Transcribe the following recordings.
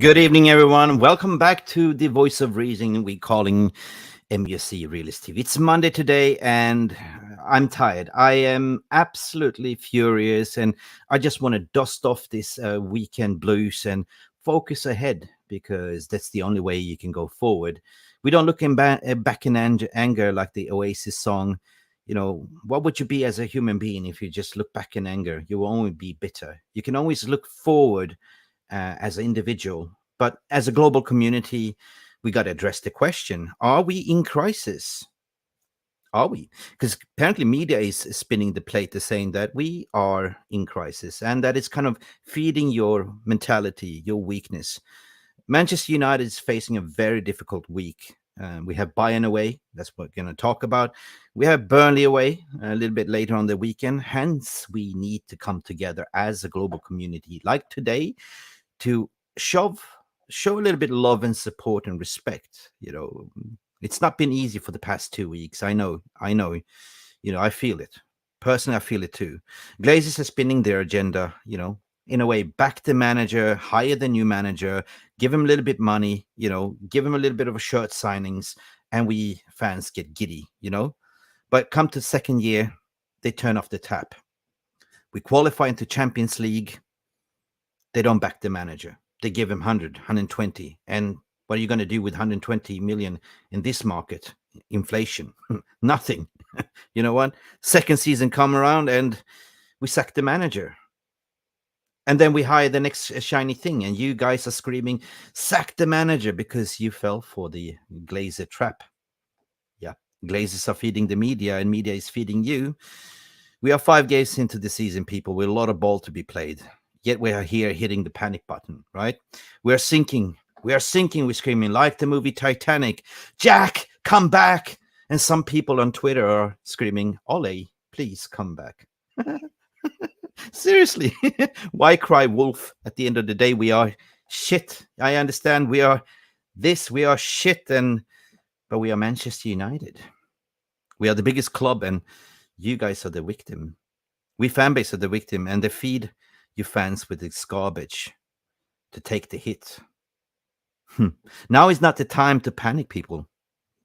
Good evening, everyone. Welcome back to the Voice of Reason. We're calling Mufc Realist TV. It's Monday today, and I'm tired. I am absolutely furious, and I just want to dust off this weekend blues and focus ahead, because that's the only way you can go forward. We don't look back in anger like the Oasis song. You know, what would you be as a human being if you just look back in anger? You will only be bitter. You can always look forward as an individual, but as a global community, we got to address the question: are we in crisis? Are we? Because apparently media is spinning the plate, is saying that we are in crisis, and that it's kind of feeding your mentality, your weakness. Manchester United is facing a very difficult week. We have Bayern away. That's what we're going to talk about. We have Burnley away a little bit later on the weekend. Hence, we need to come together as a global community, like today, to show a little bit of love and support and respect. You know, it's not been easy for the past 2 weeks. I know. You know, I feel it. Personally, I feel it too. Glazers are spinning their agenda, you know, in a way, back the manager, hire the new manager, give him a little bit money, you know, give him a little bit of a shirt signings, and we fans get giddy, you know. But come to second year, they turn off the tap. We qualify into Champions League. They don't back the manager. They give him 100, 120. And what are you going to do with 120 million in this market? Inflation. Nothing. You know what? Second season come around and we sack the manager. And then we hire the next shiny thing. And you guys are screaming, sack the manager, because you fell for the Glazer trap. Yeah. Glazers are feeding the media and media is feeding you. We are 5 games into the season, people, with a lot of ball to be played. Yet we are here hitting the panic button, right? We are sinking. We're screaming like the movie Titanic. Jack, come back. And some people on Twitter are screaming, Ole, please come back. Seriously, why cry wolf? At the end of the day, we are shit. I understand we are shit, but we are Manchester United. We are the biggest club, and you guys are the victim. We fan base are the victim, and they feed you fans with this garbage to take the hit. Now is not the time to panic, people.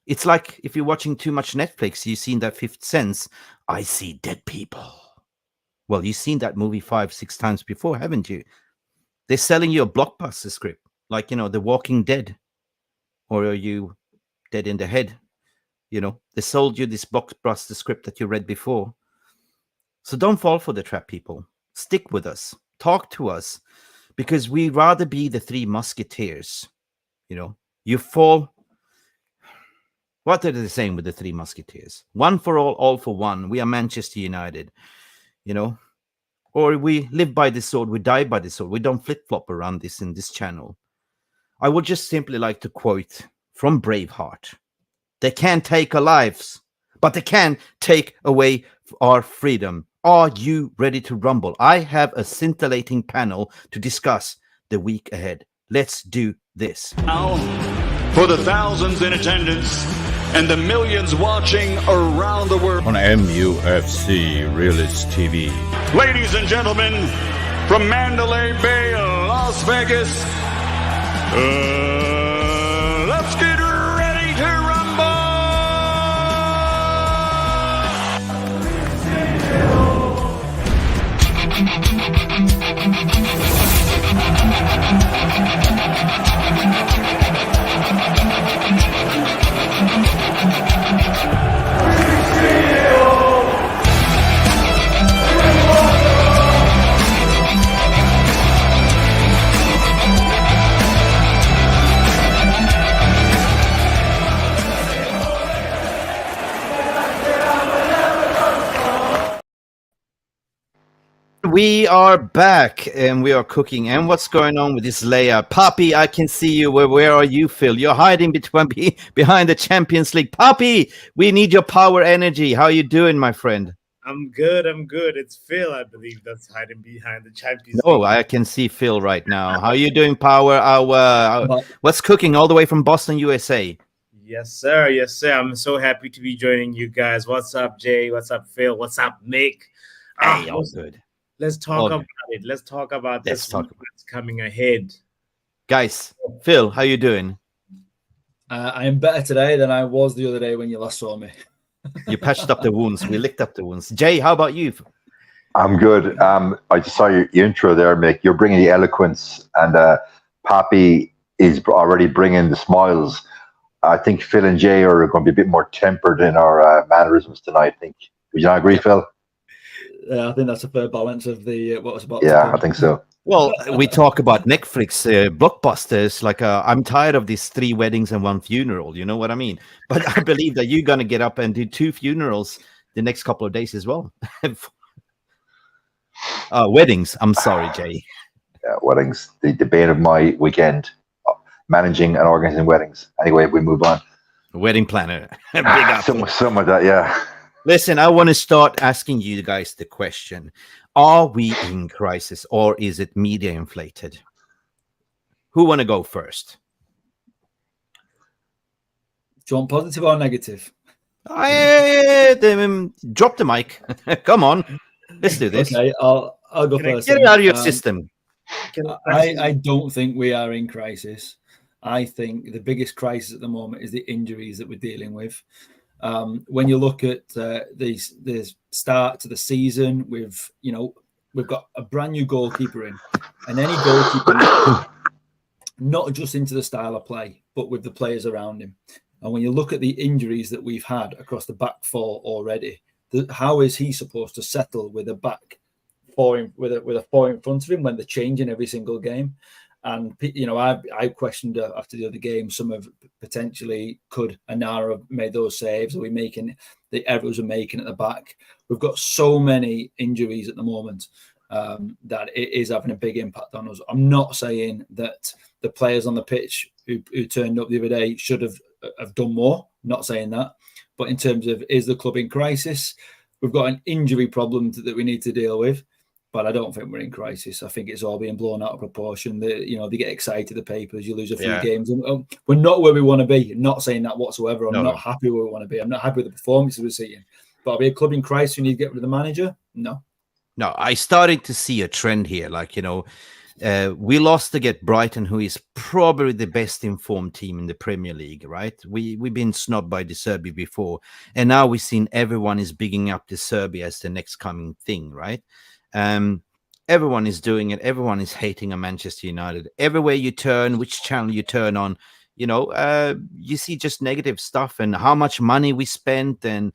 It's like if you're watching too much Netflix, you've seen that Fifth Sense, I see dead people. Well, you've seen that movie 5-6 times before, haven't you? They're selling you a blockbuster script, like, you know, The Walking Dead. Or are you dead in the head? You know, they sold you this blockbuster script that you read before. So don't fall for the trap, people. Stick with us. Talk to us. Because we'd rather be the Three Musketeers. You know, you fall. What are they saying with the Three Musketeers? One for all for one. We are Manchester United. You know, or we live by the sword, we die by the sword. We don't flip-flop around this in this channel. I would just simply like to quote from Braveheart. They can't take our lives, but they can take away our freedom. Are you ready to rumble? I have a scintillating panel to discuss the week ahead. Let's do this. Now, for the thousands in attendance and the millions watching around the world on Mufc Realist TV. Ladies and gentlemen, from Mandalay Bay, Las Vegas, let's get ready to rumble! We are back and we are cooking. And what's going on with this layout? Papi, I can see you. Where are you, Phil? You're hiding behind the Champions League. Papi, we need your power energy. How are you doing, my friend? I'm good. It's Phil, I believe, that's hiding behind the Champions League. Oh, I can see Phil right now. How are you doing, Power? What's cooking all the way from Boston, USA? Yes, sir. I'm so happy to be joining you guys. What's up, Jay? What's up, Phil? What's up, Mick? All good. Let's talk about it. Let's talk about this that's coming ahead. Guys, Phil, how you doing? I am better today than I was the other day when you last saw me. You patched up the wounds. We licked up the wounds. Jay, how about you? I'm good. I just saw your intro there, Mick. You're bringing the eloquence, and Papi is already bringing the smiles. I think Phil and Jay are going to be a bit more tempered in our mannerisms tonight. Would you not agree, Phil? I think that's a fair balance of the what was about. Yeah, I think so. Well, we talk about Netflix blockbusters, like I'm tired of these 3 weddings and 1 funeral. You know what I mean? But I believe that you're going to get up and do 2 funerals the next couple of days as well. Weddings. I'm sorry, Jay. Yeah, weddings. The bane of my weekend, managing and organizing weddings. Anyway, we move on. Wedding planner. Big up. Something like that, yeah. Listen, I want to start asking you guys the question. Are we in crisis or is it media inflated? Who want to go first? Do you want positive or negative? Drop the mic. Come on. Let's do this. Okay, I'll go first. Get it out of your system. I don't think we are in crisis. I think the biggest crisis at the moment is the injuries that we're dealing with. When you look at the start to the season, we've got a brand new goalkeeper in, and any goalkeeper, not just into the style of play, but with the players around him. And when you look at the injuries that we've had across the back 4 already, how is he supposed to settle with a back 4 with a 4 in front of him when they're changing every single game? And I questioned after the other game, some of potentially could Anara have made those saves? Are we making the errors we're making at the back? We've got so many injuries at the moment that it is having a big impact on us. I'm not saying that the players on the pitch who turned up the other day should have done more. I'm not saying that. But in terms of, is the club in crisis? We've got an injury problem that we need to deal with. But I don't think we're in crisis. I think it's all being blown out of proportion. They get excited, the papers, you lose a few games. And, we're not where we want to be. I'm not saying that whatsoever. I'm not happy where we want to be. I'm not happy with the performances we're seeing. But are we a club in crisis? We need to get rid of the manager? No. No, I started to see a trend here. We lost to get Brighton, who is probably the best informed team in the Premier League, right? We've been snubbed by De Zerbi before. And now we've seen everyone is bigging up De Zerbi as the next coming thing, right? Everyone is doing it. Everyone is hating on Manchester United. Everywhere you turn, which channel you turn on, you see just negative stuff and how much money we spent and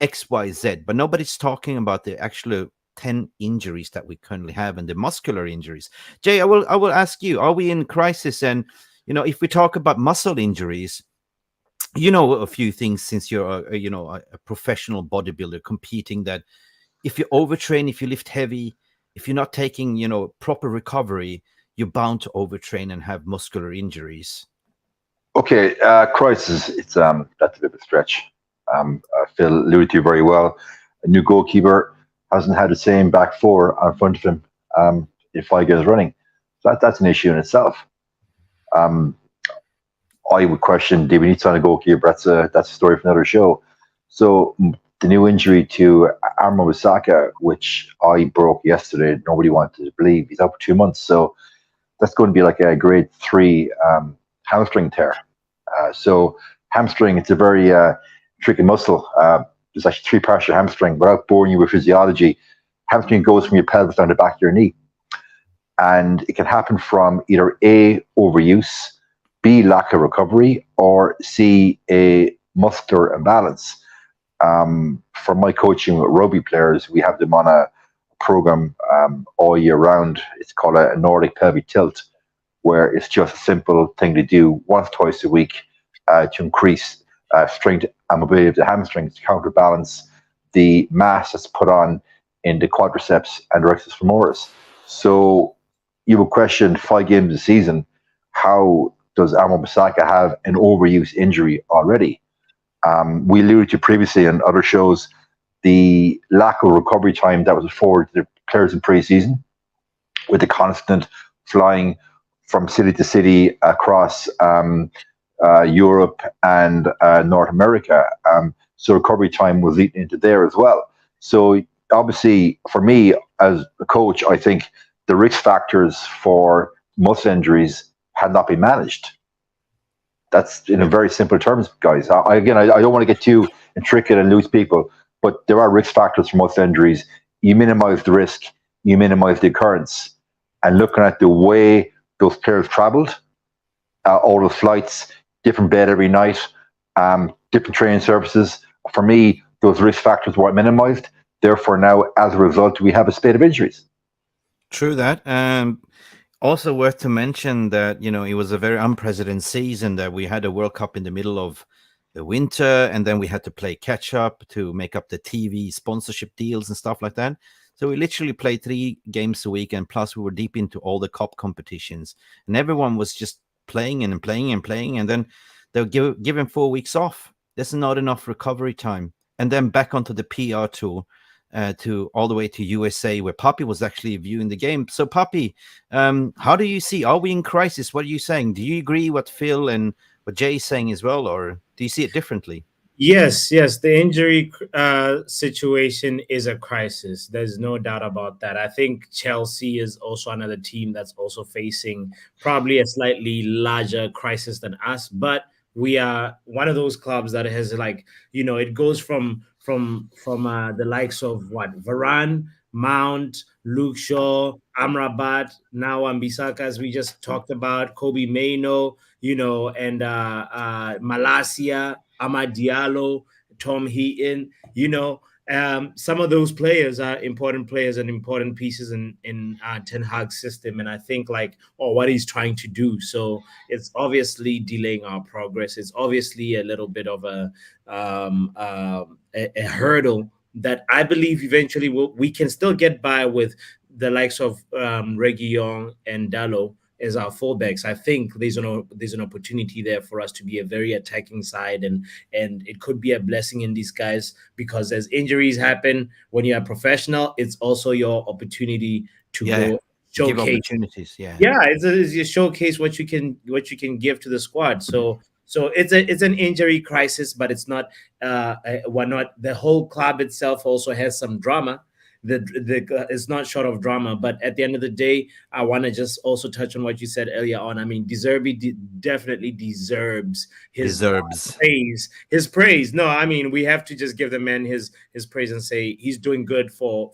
X, Y, Z. But nobody's talking about the actual 10 injuries that we currently have and the muscular injuries. Jay, I will ask you: are we in crisis? And if we talk about muscle injuries, a few things since you're a professional bodybuilder competing, that if you overtrain, if you lift heavy, if you're not taking, proper recovery, you're bound to overtrain and have muscular injuries. Okay, crisis, that's a bit of a stretch. Phil alluded to very well. A new goalkeeper hasn't had the same back 4 in front of him in 5 years running. So that's an issue in itself. I would question, do we need to sign a goalkeeper? That's a story for another show. So the new injury to Amrabat, which I broke yesterday, nobody wanted to believe. He's out for 2 months. So that's going to be like a grade 3 hamstring tear. So hamstring, it's a very tricky muscle. There's actually 3 parts of your hamstring. Without boring you with physiology, hamstring goes from your pelvis down the back of your knee. And it can happen from either A, overuse, B, lack of recovery, or C, a muscular imbalance. For my coaching with rugby players, we have them on a program all year round. It's called a Nordic pelvic tilt, where it's just a simple thing to do once, twice a week to increase strength and mobility of the hamstrings to counterbalance the mass that's put on in the quadriceps and the rectus femoris. So you would question 5 games a season, how does Amrabat have an overuse injury already? We alluded to previously on other shows the lack of recovery time that was afforded to the players in pre-season, with the constant flying from city to city across Europe and North America. So recovery time was eaten into there as well. So obviously, for me as a coach, I think the risk factors for muscle injuries had not been managed. That's in a very simple terms, guys. I don't want to get too intricate and lose people, but there are risk factors for most injuries. You minimize the risk, you minimize the occurrence. And looking at the way those players traveled, all the flights, different bed every night, different training services, for me, those risk factors were minimized. Therefore, now, as a result, we have a spate of injuries. True that. Also worth to mention that, it was a very unprecedented season, that we had a World Cup in the middle of the winter, and then we had to play catch up to make up the TV sponsorship deals and stuff like that. So we literally played 3 games a week, and plus we were deep into all the cup competitions, and everyone was just playing and playing and playing, and then they'll give him 4 weeks off. There's not enough recovery time, and then back onto the PR tour. To all the way to USA, where Papi was actually viewing the game. So, Papi, how do you see? Are we in crisis? What are you saying? Do you agree what Phil and what Jay is saying as well, or do you see it differently? Yes. The injury situation is a crisis. There's no doubt about that. I think Chelsea is also another team that's also facing probably a slightly larger crisis than us, but we are one of those clubs that has, like, it goes from the likes of Varane, Mount, Luke Shaw, Amrabat, now Wan-Bissaka, as we just talked about, Kobe Mainoo, and Malacia, Amad Diallo, Tom Heaton, some of those players are important players and important pieces in Ten Hag's system. And I think what he's trying to do. So it's obviously delaying our progress. It's obviously a little bit of a hurdle that I believe eventually we can still get by with the likes of Reguilon and Dalot as our fullbacks. I think there's an opportunity there for us to be a very attacking side, and it could be a blessing in disguise, because as injuries happen when you're a professional, it's also your opportunity to go showcase give opportunities. It's you showcase what you can give to the squad. So it's an injury crisis, but it's not. The whole club itself also has some drama. It's not short of drama, but at the end of the day, I want to just also touch on what you said earlier on. I mean, definitely deserves his praise. His praise. No, I mean, we have to just give the man his praise and say he's doing good for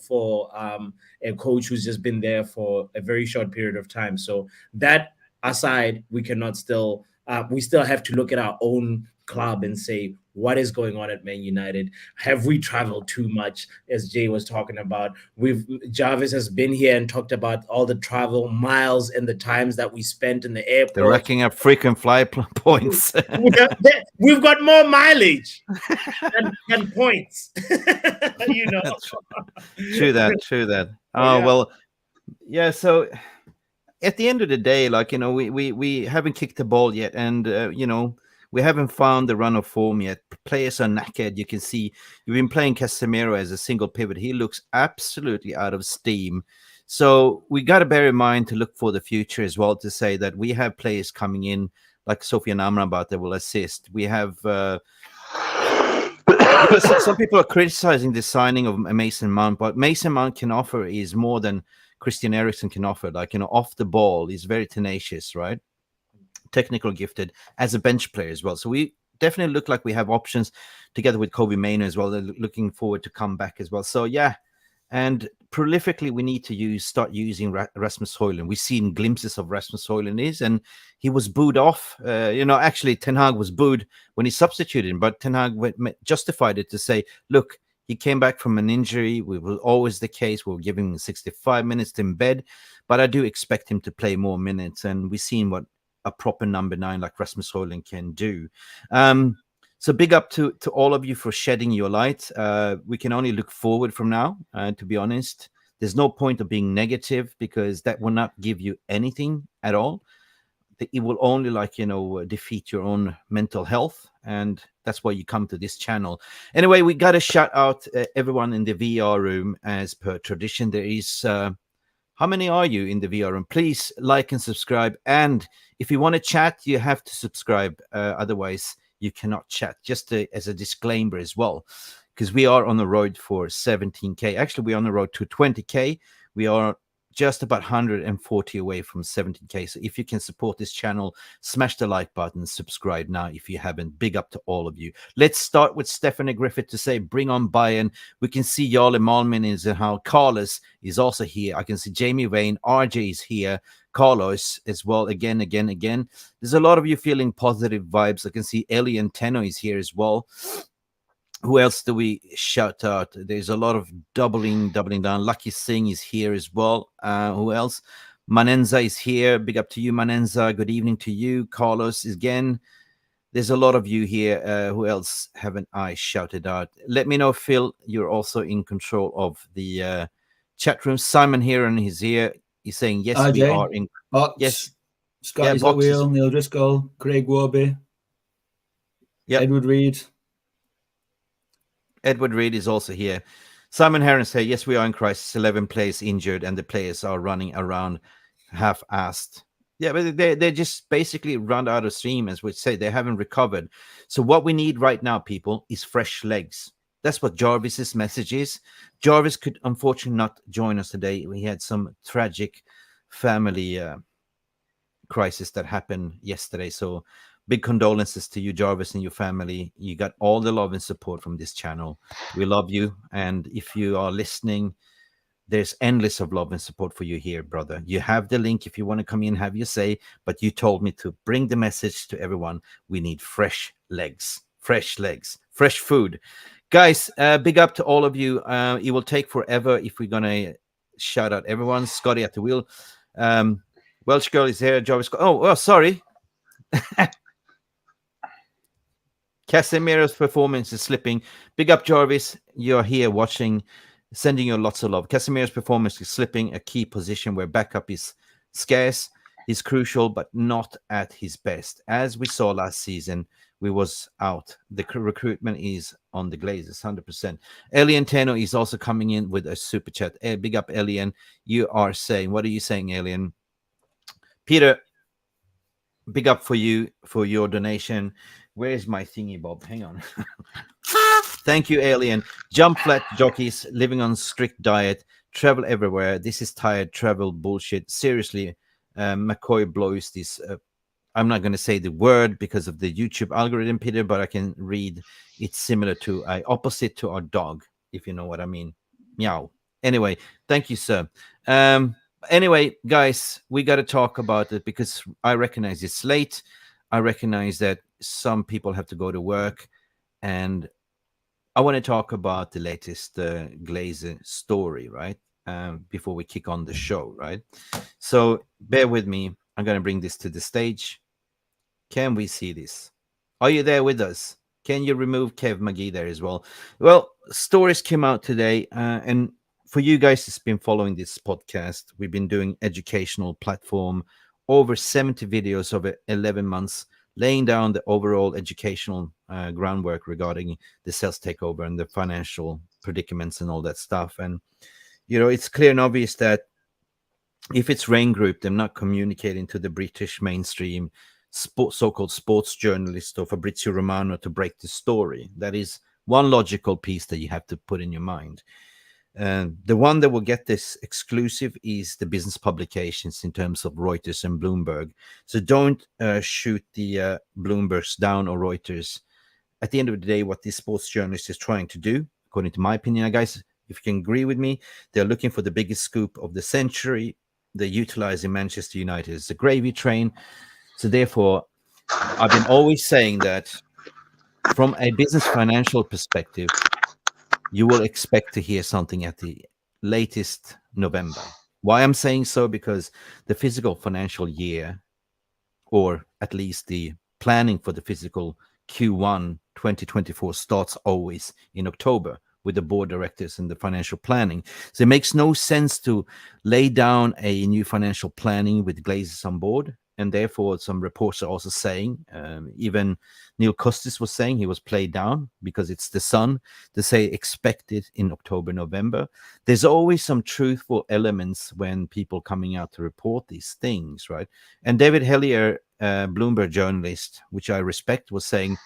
a coach who's just been there for a very short period of time. So that aside, we still have to look at our own club and say, what is going on at Man United? Have we traveled too much, as Jay was talking about? Jarvis has been here and talked about all the travel miles and the times that we spent in the airport. They're racking up frequent fly points. We've got more mileage than points. True that. Oh, yeah. Well, yeah. So at the end of the day, we haven't kicked the ball yet, and we haven't found the run of form yet. Players are knackered. You can see you've been playing Casemiro as a single pivot. He looks absolutely out of steam. So we got to bear in mind to look for the future as well, to say that we have players coming in like Sofian Amrabat that will assist. We have some people are criticizing the signing of Mason Mount, but Mason Mount can offer is more than Christian Eriksen can offer. Off the ball, he's very tenacious, right? Technical gifted as a bench player as well. So we definitely look like we have options together with Kobe Mainoo as well. They're looking forward to come back as well. So yeah, and prolifically we need to start using Rasmus Hojlund. We've seen glimpses of Rasmus Hojlund and he was booed off. Actually Ten Hag was booed when he substituted him, but Ten Hag justified it to say, look, he came back from an injury. We will always the case. We'll give him 65 minutes in bed, but I do expect him to play more minutes. And we've seen what a proper number 9 like Rasmus Hojlund can do. So big up to all of you for shedding your light. We can only look forward from now, to be honest. There's no point of being negative, because that will not give you anything at all. It will only defeat your own mental health, and that's why you come to this channel. Anyway, we got to shout out everyone in the VR room as per tradition. There is how many are you in the VR room? Please like and subscribe. And if you want to chat, you have to subscribe. Otherwise, you cannot chat. Just as a disclaimer as well, because we are on the road for 17K. Actually, we're on the road to 20K. We are just about 140 away from 17K. So if you can support this channel, smash the like button, subscribe now if you haven't. Big up to all of you. Let's start with Stephanie Griffith to say, bring on Bayern. We can see Jarle Malmin is in how. Carlos is also here. I can see Jamie Wayne. RJ is here. Carlos as well. Again. There's a lot of you feeling positive vibes. I can see Ellie and Tenno is here as well. Who else do we shout out? There's a lot of doubling down. Lucky Singh is here as well. Who else? Manenza is here. Big up to you, Manenza. Good evening to you. Carlos again. There's a lot of you here. Who else haven't I shouted out? Let me know, Phil. You're also in control of the chat room. Simon here and he's here. He's saying yes, we are in. Box. Yes, Scotty's yeah, at wheel. Neil Driscoll. Craig Warby. Yeah. Edward Reed. Edward Reed is also here. Simon Heron say, yes, we are in crisis. 11 players injured and the players are running around half-assed. Yeah, but they just basically run out of steam, as we say. They haven't recovered. So what we need right now, people, is fresh legs. That's what Jarvis's message is. Jarvis could unfortunately not join us today. We had some tragic family crisis that happened yesterday. So big condolences to you, Jarvis, and your family. You got all the love and support from this channel. We love you. And if you are listening, there's endless of love and support for you here, brother. You have the link if you want to come in, have your say. But you told me to bring the message to everyone. We need fresh legs, fresh food. Guys, big up to all of you. It will take forever if we're going to shout out everyone. Scotty at the wheel. Welsh girl is here. Jarvis. Oh, sorry. Casemiro's performance is slipping. Big up, Jarvis. You're here watching, sending you lots of love. Casemiro's performance is slipping, a key position where backup is scarce. He's crucial, but not at his best. As we saw last season, we was out. The recruitment is on the Glazers, 100%. Elian Tenno is also coming in with a super chat. Big up, Elian. You are saying, what are you saying, Elian? Peter, big up for you for your donation. Where is my thingy, Bob? Hang on. Thank you, Alien. Jump flat jockeys, living on strict diet, travel everywhere. This is tired travel bullshit. Seriously, McCoy blows this. I'm not going to say the word because of the YouTube algorithm, Peter, but I can read. It's similar to opposite to our dog, if you know what I mean. Meow. Anyway, thank you, sir. Anyway, guys, we got to talk about it because I recognize it's late. I recognize that some people have to go to work, and I want to talk about the latest Glazer story, right? Before we kick on the show, right? So bear with me. I'm going to bring this to the stage. Can we see this? Are you there with us? Can you remove Kev McGee there as well? Well, stories came out today, and for you guys that's been following this podcast, we've been doing educational platform, over 70 videos over 11 months, laying down the overall educational groundwork regarding the sales takeover and the financial predicaments and all that stuff. And, you know, it's clear and obvious that if it's Rain Group, they're not communicating to the British mainstream so-called sports journalist or Fabrizio Romano to break the story. That is one logical piece that you have to put in your mind. The one that will get this exclusive is the business publications in terms of Reuters and Bloomberg. So don't shoot the Bloombergs down or Reuters. At the end of the day, what this sports journalist is trying to do, according to my opinion, guys, if you can agree with me, they're looking for the biggest scoop of the century. They're utilizing Manchester United as the gravy train. So therefore, I've been always saying that from a business financial perspective, you will expect to hear something at the latest November. Why I'm saying so? Because the physical financial year, or at least the planning for the physical Q1 2024 starts always in October with the board directors and the financial planning. So it makes no sense to lay down a new financial planning with Glazers on board. And therefore, some reports are also saying, even Neil Costis was saying he was played down because it's the Sun. They say expected in October, November. There's always some truthful elements when people coming out to report these things, right? And David Hellier, Bloomberg journalist, which I respect, was saying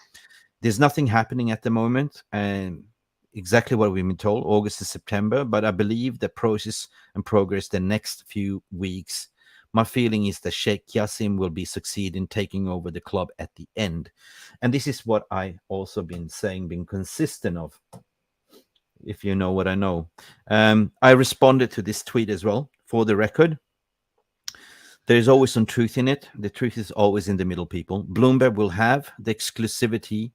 there's nothing happening at the moment. And exactly what we've been told, August to September, but I believe the process and progress the next few weeks. My feeling is that Sheikh Yassim will be succeed in taking over the club at the end. And this is what I also been saying, been consistent of, if you know what I know. I responded to this tweet as well, for the record. There's always some truth in it. The truth is always in the middle, people. Bloomberg will have the exclusivity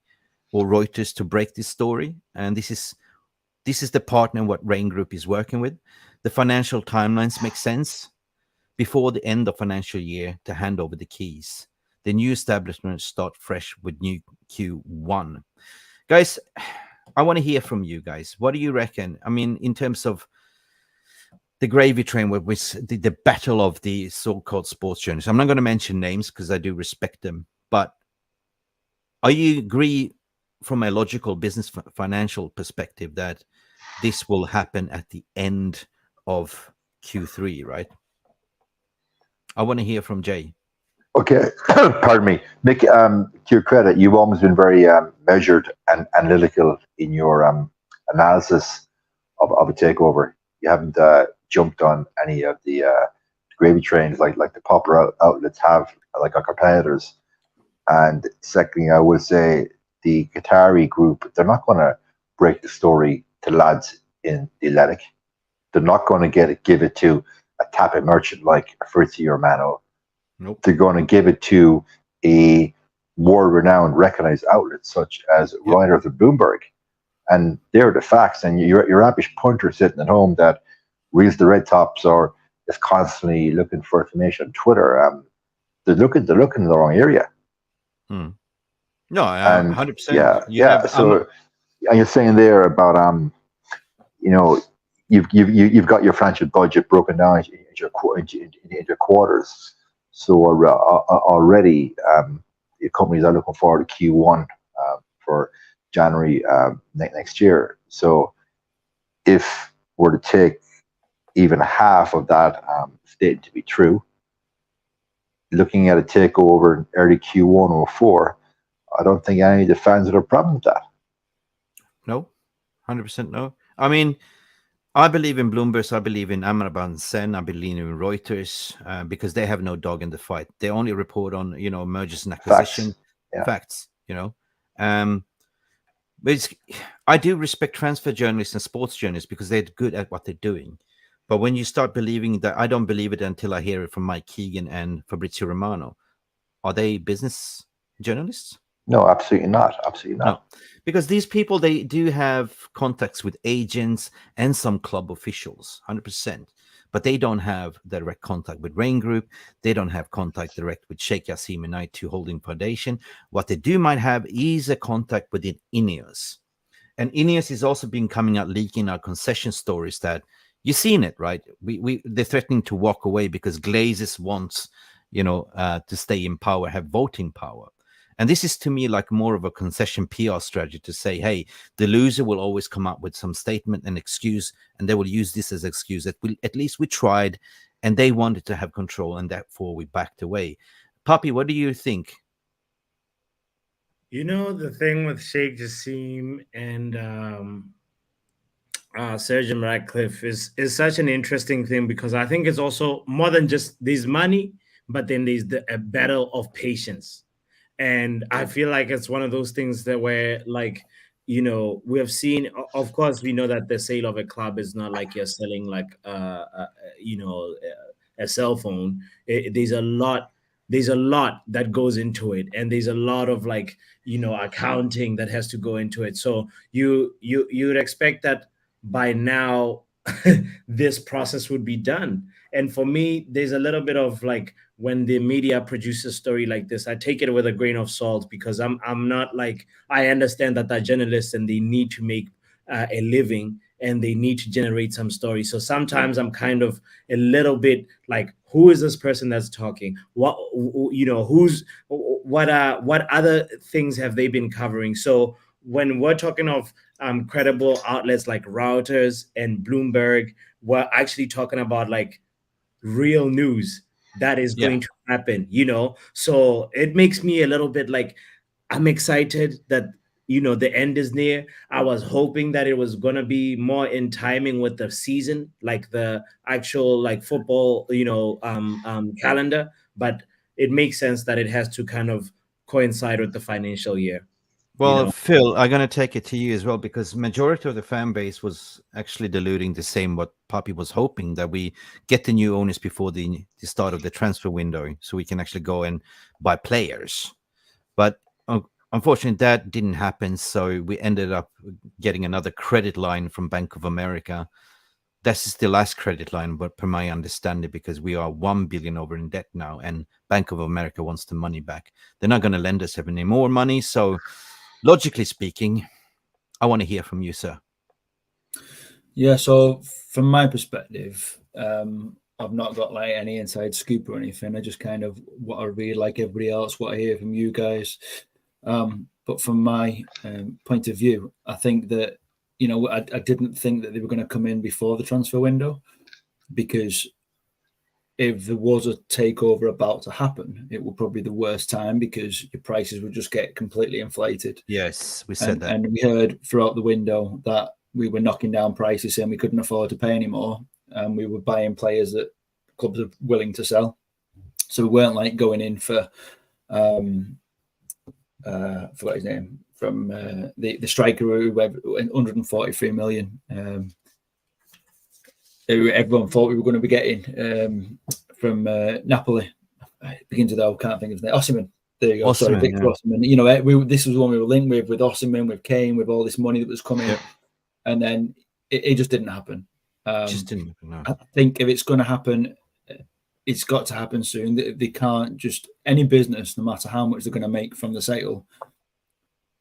or Reuters to break this story. And this is the partner what Rain Group is working with. The financial timelines make sense. Before the end of financial year to hand over the keys. The new establishment start fresh with new Q1. Guys, I want to hear from you guys. What do you reckon? I mean, in terms of the gravy train, with the battle of the so-called sports journalists. I'm not going to mention names because I do respect them. But are you agree from a logical business financial perspective that this will happen at the end of Q3, right? I want to hear from Jay. Okay, pardon me, Mick. To your credit, you've always been very measured and analytical in your analysis of a takeover. You haven't jumped on any of the gravy trains like the popular outlets have, like our competitors. And secondly, I would say the Qatari group, they're not going to break the story to lads in the Atlantic. They're not going to give it to a tap-in merchant like Fritzy or Mano. Nope. They're going to give it to a world-renowned, recognized outlet such as Reuters or Bloomberg, and they're the facts. And your average punter sitting at home that reads the red tops or is constantly looking for information on Twitter, they're looking in the wrong area. No, 100%. So, and you're saying there about you've got your financial budget broken down into quarters. So already the companies are looking forward to Q1 for January next year. So if we're to take even half of that statement to be true, looking at a takeover in early Q1 or 4, I don't think any of the fans would have a problem with that. No, 100% no. I mean, I believe in Bloomberg. I believe in Amrabat and Sen. I believe in Reuters because they have no dog in the fight. They only report on mergers and acquisition facts. But I do respect transfer journalists and sports journalists because they're good at what they're doing. But when you start believing that, I don't believe it until I hear it from Mike Keegan and Fabrizio Romano. Are they business journalists? No, absolutely not. Absolutely not. No, because these people, they do have contacts with agents and some club officials, 100%. But they don't have direct contact with Rain Group. They don't have contact direct with Sheikh Yassim and I2 Holding Foundation. What they do might have is a contact within Ineos. And Ineos is also been coming out leaking our concession stories that you've seen it, right? They're threatening to walk away because Glazers wants, to stay in power, have voting power. And this is to me like more of a concession PR strategy to say, hey, the loser will always come up with some statement and excuse, and they will use this as excuse that at least we tried, and they wanted to have control, and therefore we backed away. Papi, what do you think? The thing with Sheikh Yassim and Sir Jim Ratcliffe is such an interesting thing because I think it's also more than just there's money, but then there's a battle of patience. And I feel like it's one of those things that where, like, we have seen, of course, we know that the sale of a club is not like you're selling like, a cell phone. There's a lot that goes into it. And there's a lot of like, accounting that has to go into it. So you'd expect that by now this process would be done. And for me, there's a little bit of like, when the media produces a story like this, I take it with a grain of salt because I'm not like, I understand that they're journalists and they need to make a living and they need to generate some story. So sometimes I'm kind of a little bit like, who is this person that's talking? What other things have they been covering? So when we're talking of credible outlets like Reuters and Bloomberg, we're actually talking about like real news that is going to happen, So it makes me a little bit like, I'm excited that the end is near. I was hoping that it was going to be more in timing with the season, like the actual like football, calendar. But it makes sense that it has to kind of coincide with the financial year. Well, Phil, I'm going to take it to you as well, because majority of the fan base was actually deluding the same what Papi was hoping, that we get the new owners before the start of the transfer window so we can actually go and buy players. But unfortunately, that didn't happen. So we ended up getting another credit line from Bank of America. This is the last credit line, but per my understanding, because we are 1 billion over in debt now, and Bank of America wants the money back. They're not going to lend us any more money. So logically speaking, I want to hear from you, sir. Yeah, so from my perspective, I've not got like any inside scoop or anything. I just kind of what I read like everybody else, what I hear from you guys. But from my point of view, I think that, I didn't think that they were going to come in before the transfer window, because if there was a takeover about to happen, it would probably be the worst time, because your prices would just get completely inflated. Yes, we said that. And we heard throughout the window that we were knocking down prices and we couldn't afford to pay anymore. And we were buying players that clubs are willing to sell. So we weren't like going in for, I forgot his name, from the striker who had 143 million. Everyone thought we were going to be getting from Napoli. It begins with O, can't think of his name. Osimhen. There you go. Sorry, Victor Osimhen. This was one we were linked with Osimhen, with Kane, with all this money that was coming. Yeah. And then it just didn't happen. Just didn't happen, no. I think if it's going to happen, it's got to happen soon. They can't just, any business, no matter how much they're going to make from the sale,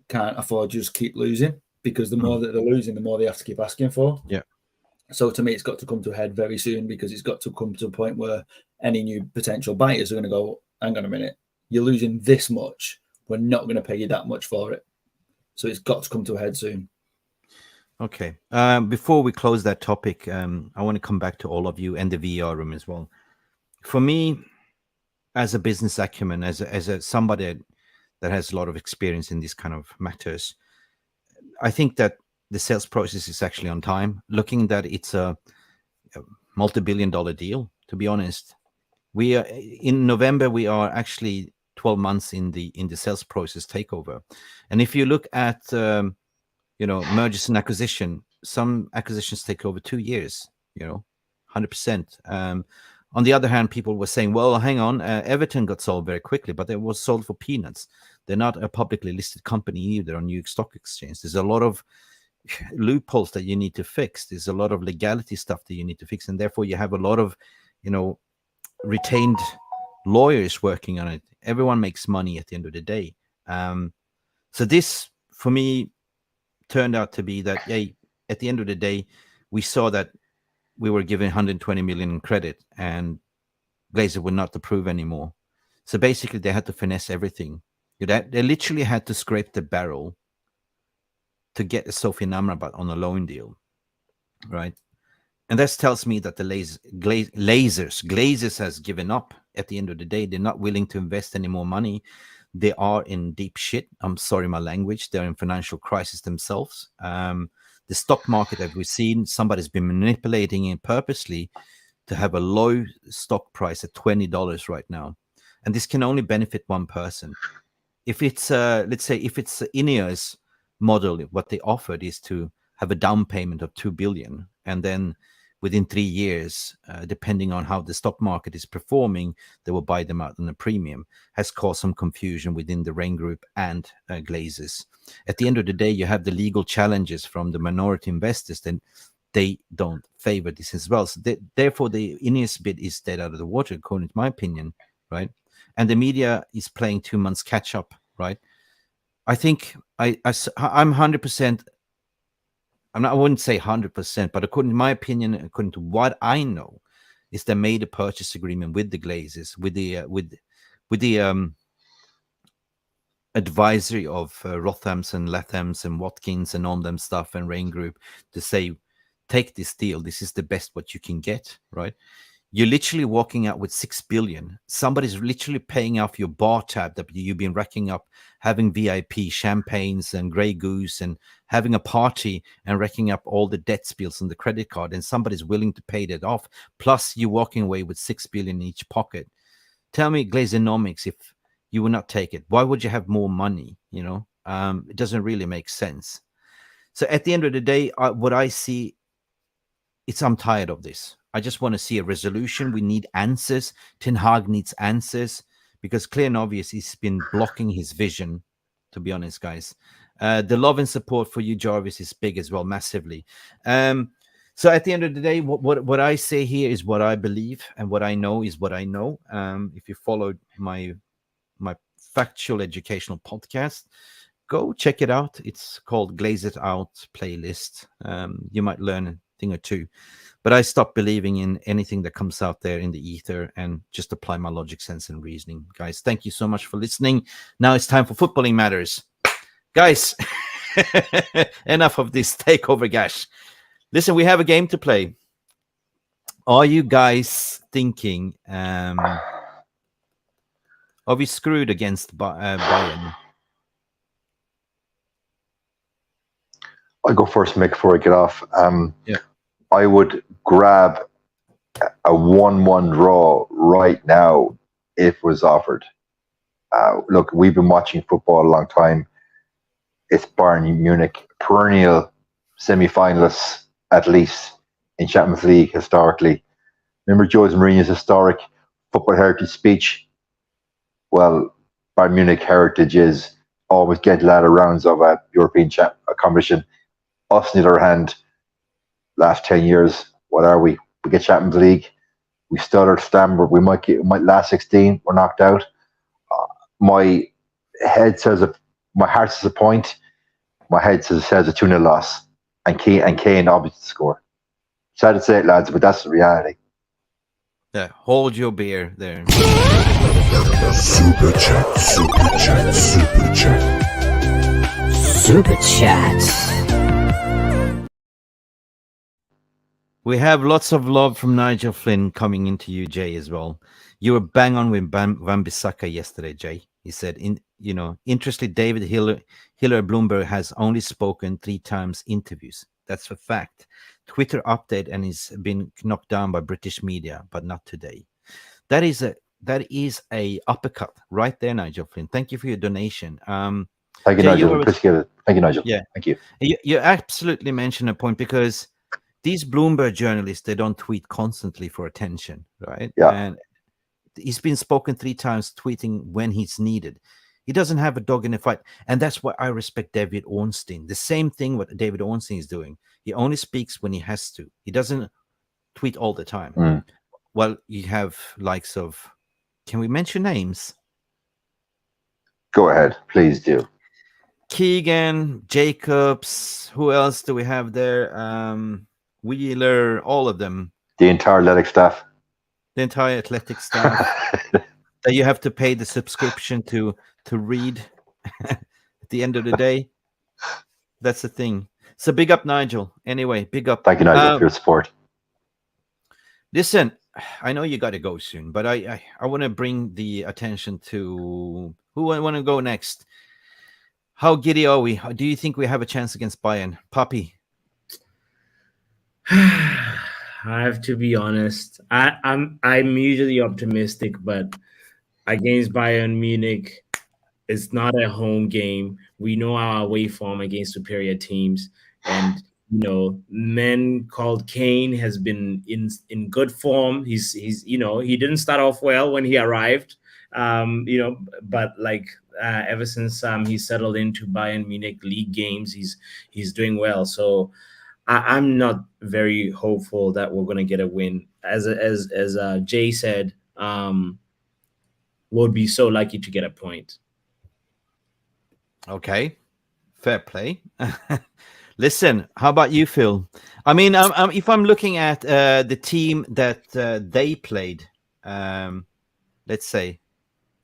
can't afford to just keep losing, because the more that they're losing, the more they have to keep asking for. Yeah. So to me, it's got to come to a head very soon, because it's got to come to a point where any new potential buyers are going to go, hang on a minute, you're losing this much. We're not going to pay you that much for it. So it's got to come to a head soon. Okay. Before we close that topic, I want to come back to all of you and the VR room as well. For me, as a business acumen, as a somebody that has a lot of experience in these kind of matters, I think that the sales process is actually on time. Looking that it's a multi-billion-dollar deal, to be honest. We are in November. We are actually 12 months in the sales process takeover, and if you look at mergers and acquisition, some acquisitions take over 2 years. 100%. On the other hand, people were saying, well, hang on, Everton got sold very quickly, but it was sold for peanuts. They're not a publicly listed company either on New York Stock Exchange. There's a lot of loopholes that you need to fix. There's a lot of legality stuff that you need to fix. And therefore, you have a lot of, retained lawyers working on it. Everyone makes money at the end of the day. So this, for me, turned out to be that, at the end of the day, we saw that we were given 120 million in credit, and Glazer would not approve anymore. So basically, they had to finesse everything. They literally had to scrape the barrel to get Sophie Amrabat on a loan deal, right? And that tells me that the Glazers has given up. At the end of the day, they're not willing to invest any more money. They are in deep shit. I'm sorry, my language. They're in financial crisis themselves. The stock market that we've seen, somebody's been manipulating it purposely to have a low stock price at $20 right now. And this can only benefit one person. If it's, let's say, if it's Ineos model, what they offered is to have a down payment of 2 billion. And then within 3 years, depending on how the stock market is performing, they will buy them out on a premium, has caused some confusion within the Rain Group and Glazers. At the end of the day, you have the legal challenges from the minority investors, then they don't favor this as well. So therefore, the Ineos bid is dead out of the water, according to my opinion, right? And the media is playing 2 months catch up, right? I think I'm 100%. I wouldn't say 100%, but according to my opinion, according to what I know, is they made a purchase agreement with the Glazers, with the advisory of Rothams and Lathams and Watkins and all them stuff and Rain Group to say, take this deal. This is the best what you can get, right? You're literally walking out with 6 billion. Somebody's literally paying off your bar tab that you've been racking up, having VIP champagnes and Grey Goose and having a party and racking up all the debt bills on the credit card, and somebody's willing to pay that off. Plus, you're walking away with 6 billion in each pocket. Tell me, Glazenomics, if you would not take it, why would you have more money? You know, it doesn't really make sense. So at the end of the day, what I see, I'm tired of this. I just want to see a resolution. We need answers. Ten Hag needs answers, because clear and obvious he's been blocking his vision, to be honest, guys. The love and support for you, Jarvis, is big as well, massively. So at the end of the day, what I say here is what I believe, and what I know is what I know. If you followed my factual educational podcast, go check it out. It's called Glaze It Out Playlist. You might learn a thing or two. But I stopped believing in anything that comes out there in the ether and just apply my logic, sense, and reasoning. Guys, thank you so much for listening. Now it's time for Footballing Matters. Guys, enough of this takeover gash. Listen, we have a game to play. Are you guys thinking, are we screwed against Bayern? I'll go first, Mick, before I get off. Yeah. I would grab a 1-1 draw right now if it was offered. Look, we've been watching football a long time. It's Bayern Munich, perennial semi-finalists, at least, in Champions League historically. Remember Jose Mourinho's historic football heritage speech? Well, Bayern Munich heritage is always get ladder rounds of a European competition. Us, on the other hand, last 10 years, what are we? We get Champions League. We stuttered, stammered. We might last 16. We're knocked out. My head says my heart says a point. My head says a 2-0 loss. And Kane obviously score. Sad to say it, lads, but that's the reality. Yeah, hold your beer there. Super chat, super chat, super chat. Super chat. We have lots of love from Nigel Flynn coming into you, Jay, as well. You were bang on with Wan-Bissaka yesterday, Jay. He said, interestingly, David Hiller Bloomberg has only spoken 3 times interviews. That's a fact. Twitter update, and he's been knocked down by British media, but not today. That is a uppercut right there, Nigel Flynn. Thank you for your donation. Thank you, Jay, Nigel. Appreciate it. Thank you, Nigel. Yeah. Thank you. You absolutely mentioned a point, because these Bloomberg journalists, they don't tweet constantly for attention, right? Yeah. And he's been spoken 3 times, tweeting when he's needed. He doesn't have a dog in the fight. And that's why I respect David Ornstein. The same thing what David Ornstein is doing. He only speaks when he has to. He doesn't tweet all the time. Well, you have likes of, can we mention names? Go ahead. Please do. Keegan, Jacobs, who else do we have there? Wheeler, all of them. The entire athletic staff. The entire athletic staff. That you have to pay the subscription to read at the end of the day. That's the thing. So big up, Nigel. Anyway, big up. Thank you, Nigel, for your support. Listen, I know you got to go soon, but I want to bring the attention to who I want to go next. How giddy are we? Do you think we have a chance against Bayern? Papi? I have to be honest. I'm usually optimistic, but against Bayern Munich, it's not a home game. We know our away form against superior teams, and men called Kane has been in good form. He's he didn't start off well when he arrived, but ever since he settled into Bayern Munich league games, he's doing well. So I'm not very hopeful that we're going to get a win. As Jay said, we'll be so lucky to get a point. Okay, fair play. Listen, how about you, Phil? I mean, if I'm looking at the team that they played, let's say,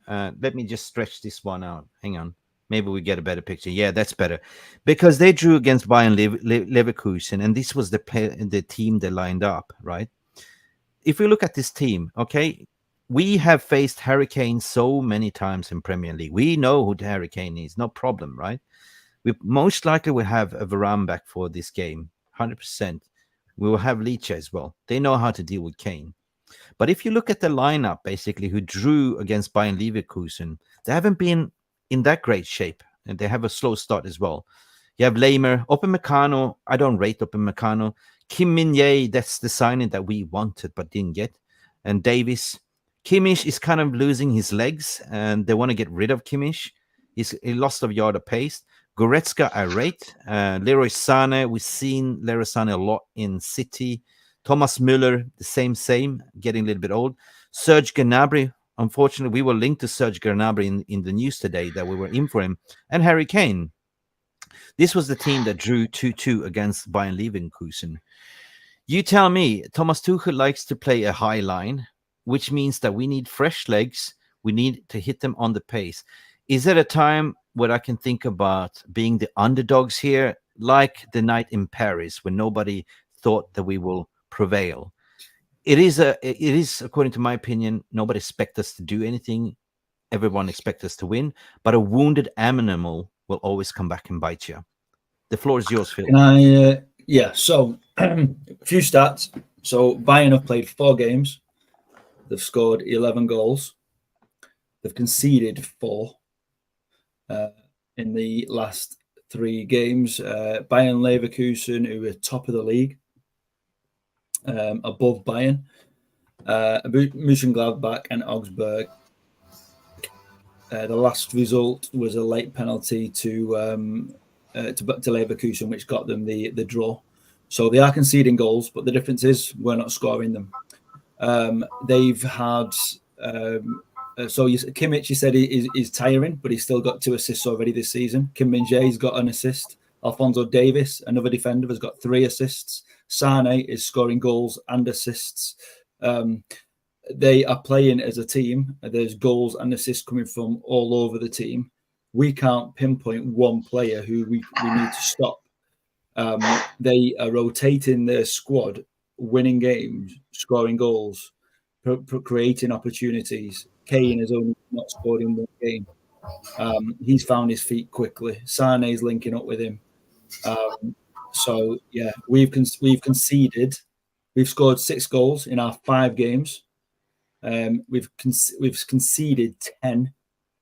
let me just stretch this one out. Hang on. Maybe we get a better picture. Yeah, that's better. Because they drew against Bayern Leverkusen, and this was the team they lined up, right? if we look at this team, okay, we have faced Harry Kane so many times in Premier League. We know who the Harry Kane is, no problem, right? We most likely will have a Varane back for this game, 100%. We will have Leach as well. They know how to deal with Kane. But if you look at the lineup, basically, who drew against Bayern Leverkusen, they haven't been in that great shape, and they have a slow start as well. You have Lamer, Upcutmekano. I don't rate Upcutmekano. Kim Min-jae, that's the signing that we wanted but didn't get. And Davis. Kimmich is kind of losing his legs, and they want to get rid of Kimmich. He lost a yard of pace. Goretzka, I rate. Leroy Sané, we've seen Leroy Sané a lot in City. Thomas Müller, the same, getting a little bit old. Serge Gnabry, unfortunately, we were linked to Serge Gnabry in the news today that we were in for him. And Harry Kane. This was the team that drew 2-2 against Bayern Leverkusen. You tell me, Thomas Tuchel likes to play a high line, which means that we need fresh legs. We need to hit them on the pace. Is there a time where I can think about being the underdogs here, like the night in Paris, when nobody thought that we will prevail? It is, according to my opinion, nobody expects us to do anything. Everyone expects us to win, but a wounded animal will always come back and bite you. The floor is yours, Phil. So a few stats. So Bayern have played 4 games. They've scored 11 goals. They've conceded 4 in the last 3 games. Bayern Leverkusen, who are top of the league, above Bayern. Mönchengladbach and Augsburg. The last result was a late penalty to Leverkusen, which got them the draw. So they are conceding goals, but the difference is we're not scoring them. They've had Kimmich, you said, is tiring, but he's still got 2 assists already this season. Kim Min-jae's got an assist. Alphonso Davies, another defender, has got 3 assists. Sane is scoring goals and assists. They are playing as a team. There's goals and assists coming from all over the team. We can't pinpoint one player who we need to stop. They are rotating their squad, winning games, scoring goals, creating opportunities. Kane has only not scored in 1 game. He's found his feet quickly. Sane's linking up with him. We've conceded. We've scored 6 goals in our 5 games. We've conceded 10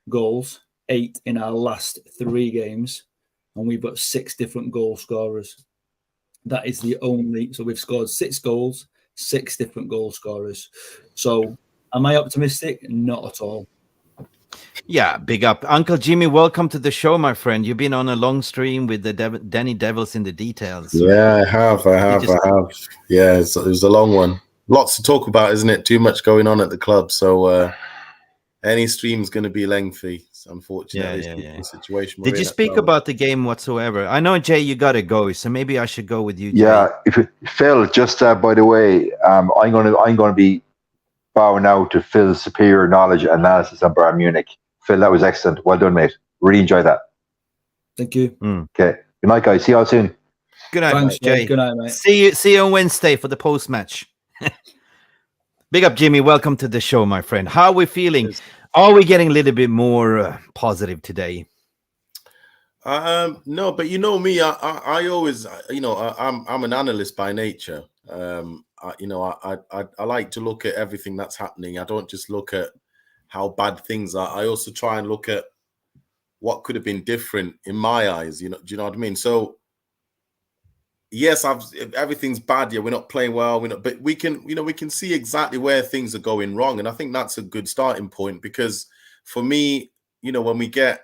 goals, 8 in our last 3 games, and we've got 6 different goal scorers. That is the only. So we've scored 6 goals, 6 different goal scorers. So am I optimistic? Not at all. Yeah, big up. Uncle Jimmy, welcome to the show, my friend. You've been on a long stream with the Danny Devils in the details. Yeah, I have. Yeah, it was a long one. Lots to talk about, isn't it? Too much going on at the club. So any stream's going to be lengthy, unfortunately. Yeah. The situation. Did you speak about the game whatsoever? I know, Jay, you got to go, so maybe I should go with you, Jay. Yeah, Phil, just by the way, I'm going to be bowing out to Phil's superior knowledge and analysis on Bayern Munich. Phil, that was excellent. Well done, mate. Really enjoyed that. Thank you. Okay. Good night, guys. See you all soon. Good night, Thanks, Jay. Good night, mate. See you on Wednesday for the post-match. Big up, Jimmy. Welcome to the show, my friend. How are we feeling? Are we getting a little bit more positive today? No, but you know me. I always, I'm an analyst by nature. I like to look at everything that's happening. I don't just look at how bad things are. I also try and look at what could have been different in my eyes. Do you know what I mean? So yes, everything's bad. Yeah, we're not playing well. But we can see exactly where things are going wrong, and I think that's a good starting point. Because for me, when we get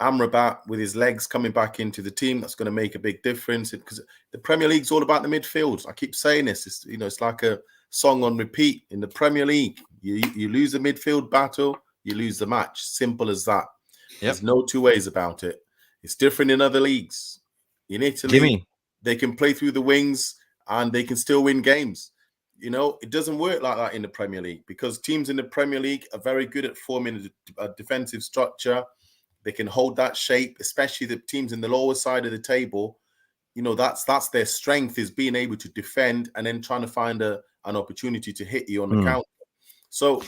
Amrabat with his legs coming back into the team, that's going to make a big difference. Because the Premier League's all about the midfield. I keep saying this. It's like a song on repeat in the Premier League. You lose the midfield battle, you lose the match. Simple as that. Yep. There's no 2 ways about it. It's different in other leagues. In Italy, Jimmy, they can play through the wings and they can still win games. It doesn't work like that in the Premier League, because teams in the Premier League are very good at forming a defensive structure. They can hold that shape, especially the teams in the lower side of the table. That's their strength, is being able to defend and then trying to find a an opportunity to hit you on the counter. So,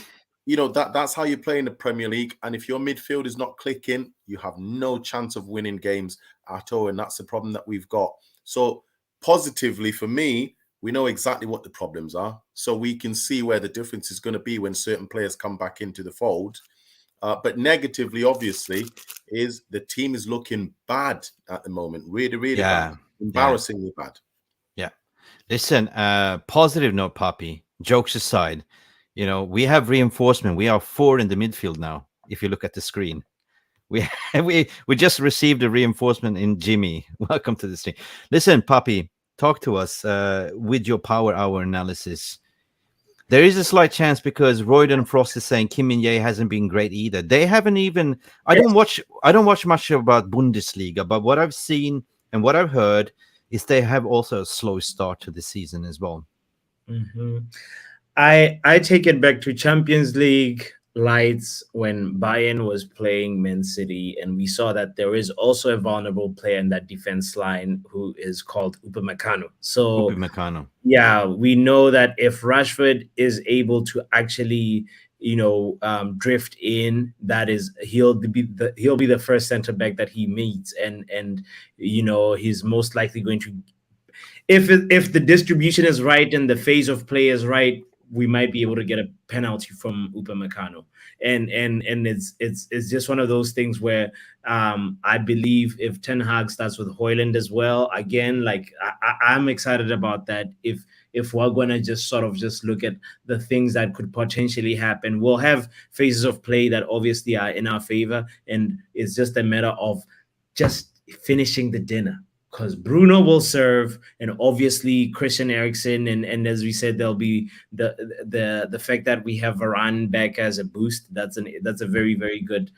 you know, that's how you play in the Premier League. And if your midfield is not clicking, you have no chance of winning games at all. And that's the problem that we've got. So positively for me, we know exactly what the problems are. So we can see where the difference is going to be when certain players come back into the fold. But negatively, obviously, is the team is looking bad at the moment. Really, really bad. Embarrassingly bad. Yeah. Listen, positive note, Papi, jokes aside, you know, we have reinforcement. We are 4 in the midfield now. If you look at the screen, we just received a reinforcement in Jimmy. Welcome to the stream. Listen, Papi, talk to us with your power hour analysis. There is a slight chance because Royden Frost is saying Kim Min-jae hasn't been great either. They haven't even. I don't watch much about Bundesliga, but what I've seen and what I've heard is they have also a slow start to the season as well. Mm-hmm. I take it back to Champions League lights when Bayern was playing Man City, and we saw that there is also a vulnerable player in that defense line who is called Upcutmekano. So Upcutmekano. Yeah, we know that if Rashford is able to actually, you know, drift in, that is he'll be the first center back that he meets, and you know, he's most likely going to, if the distribution is right and the phase of play is right, we might be able to get a penalty from Upcutmekano. And it's just one of those things where I believe if Ten Hag starts with Hojlund as well, again, like I'm excited about that. If we're gonna just sort of just look at the things that could potentially happen, we'll have phases of play that obviously are in our favor, and it's just a matter of just finishing the dinner. Because Bruno will serve, and obviously Christian Eriksen, and as we said, there'll be the fact that we have Varane back as a boost. That's a very, very good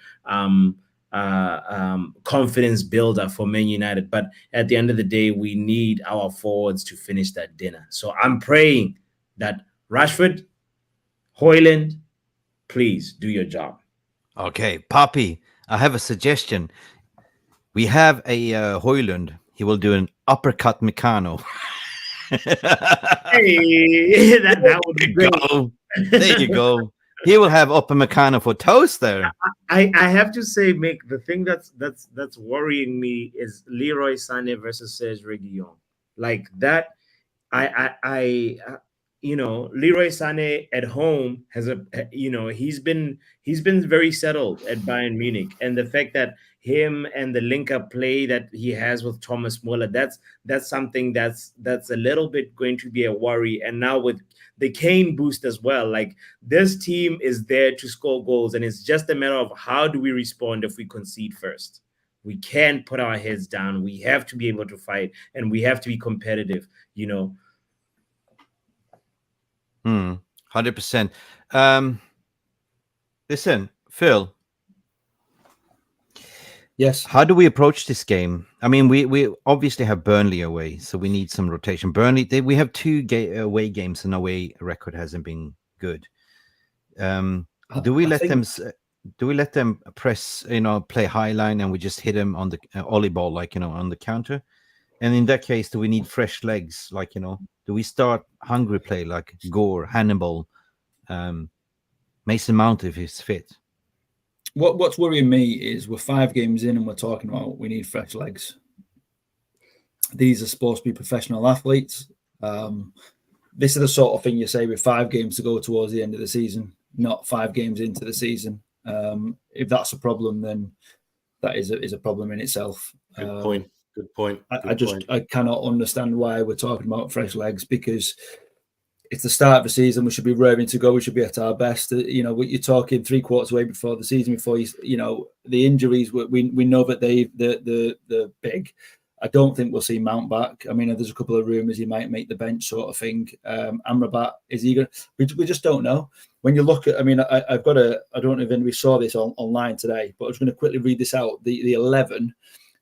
confidence builder for Man United. But at the end of the day, we need our forwards to finish that dinner. So I'm praying that Rashford, Hojlund, please do your job. Okay, Papi, I have a suggestion. We have a Hojlund. He will do an Upcutmekano. Hey, that would be great. There you go. He will have Upcutmekano for toast there. I have to say, Mick, the thing that's worrying me is Leroy Sané versus Serge Reguilon. Like that, I you know, Leroy Sané at home has he's been very settled at Bayern Munich, and the fact that him and the link-up play that he has with Thomas Muller, that's something that's a little bit going to be a worry. And now with the Kane boost as well, like this team is there to score goals, and it's just a matter of how do we respond if we concede first. We can't put our heads down. We have to be able to fight, and we have to be competitive, you know. 100%. Listen, Phil. Yes. How do we approach this game? I mean, we obviously have Burnley away, so we need some rotation. Burnley, we have 2 away games, and away record hasn't been good. Do we let them press, you know, play high line, and we just hit them on the ollie ball, like, you know, on the counter? And in that case, do we need fresh legs? Like, you know, do we start hungry play like Gore, Hannibal, Mason Mount if he's fit? What's worrying me is we're 5 games in and we're talking about we need fresh legs. These are supposed to be professional athletes. This is the sort of thing you say with 5 games to go towards the end of the season, not 5 games into the season. If that's a problem, then that is a problem in itself. Good point. Good point. I cannot understand why we're talking about fresh legs, because it's the start of the season. We should be raring to go. We should be at our best. You know, you're talking 3/4 away before the season, before you know, the injuries. We know that they're big. I don't think we'll see Mount back. I mean, there's a couple of rumours he might make the bench, sort of thing. Amrabat, is he going? We just don't know. When you look at, I mean, I've got I don't know if anybody saw this online today, but I was going to quickly read this out. The 11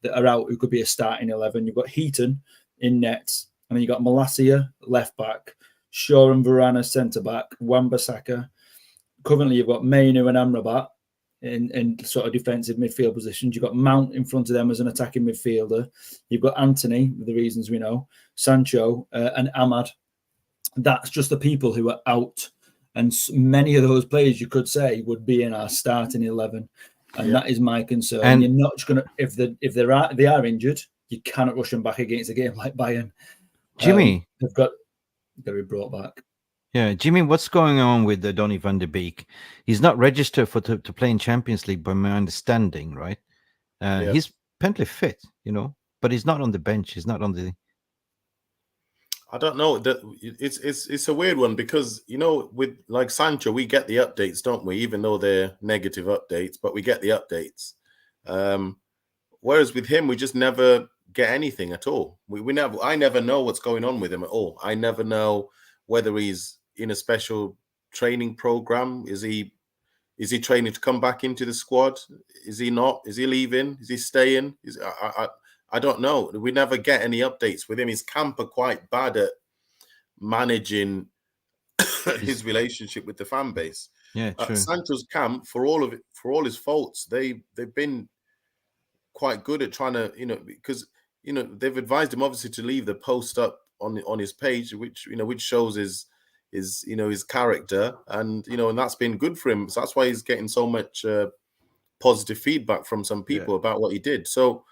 that are out who could be a starting 11. You've got Heaton in nets, and then you've got Malacia left back, Shaw and Varane centre back, Wan-Bissaka. Currently, you've got Mainu and Amrabat in sort of defensive midfield positions. You've got Mount in front of them as an attacking midfielder. You've got Anthony, for the reasons we know, Sancho and Ahmad that's just the people who are out. And many of those players, you could say, would be in our starting 11. And that is my concern. And you're not just going to, if they are injured, you cannot rush them back against a game like Bayern. Jimmy. They've got to be brought back. Yeah, Jimmy, what's going on with Donny van de Beek? He's not registered to play in Champions League, by my understanding, right? He's plenty fit, but he's not on the bench. He's not on the... I don't know. It's a weird one because, with like Sancho, we get the updates, don't we? Even though they're negative updates, but we get the updates. Whereas with him, we just never get anything at all. I never know what's going on with him at all. I never know whether he's in a special training program. Is he training to come back into the squad? Is he not? Is he leaving? Is he staying? I don't know. We never get any updates with him. His camp are quite bad at managing his relationship with the fan base. Yeah, true. Sancho's camp, for all his faults, they've been quite good at trying to, because they've advised him obviously to leave the post up on his page, which shows his character, and and that's been good for him. So that's why he's getting so much positive feedback from some people about what he did. So.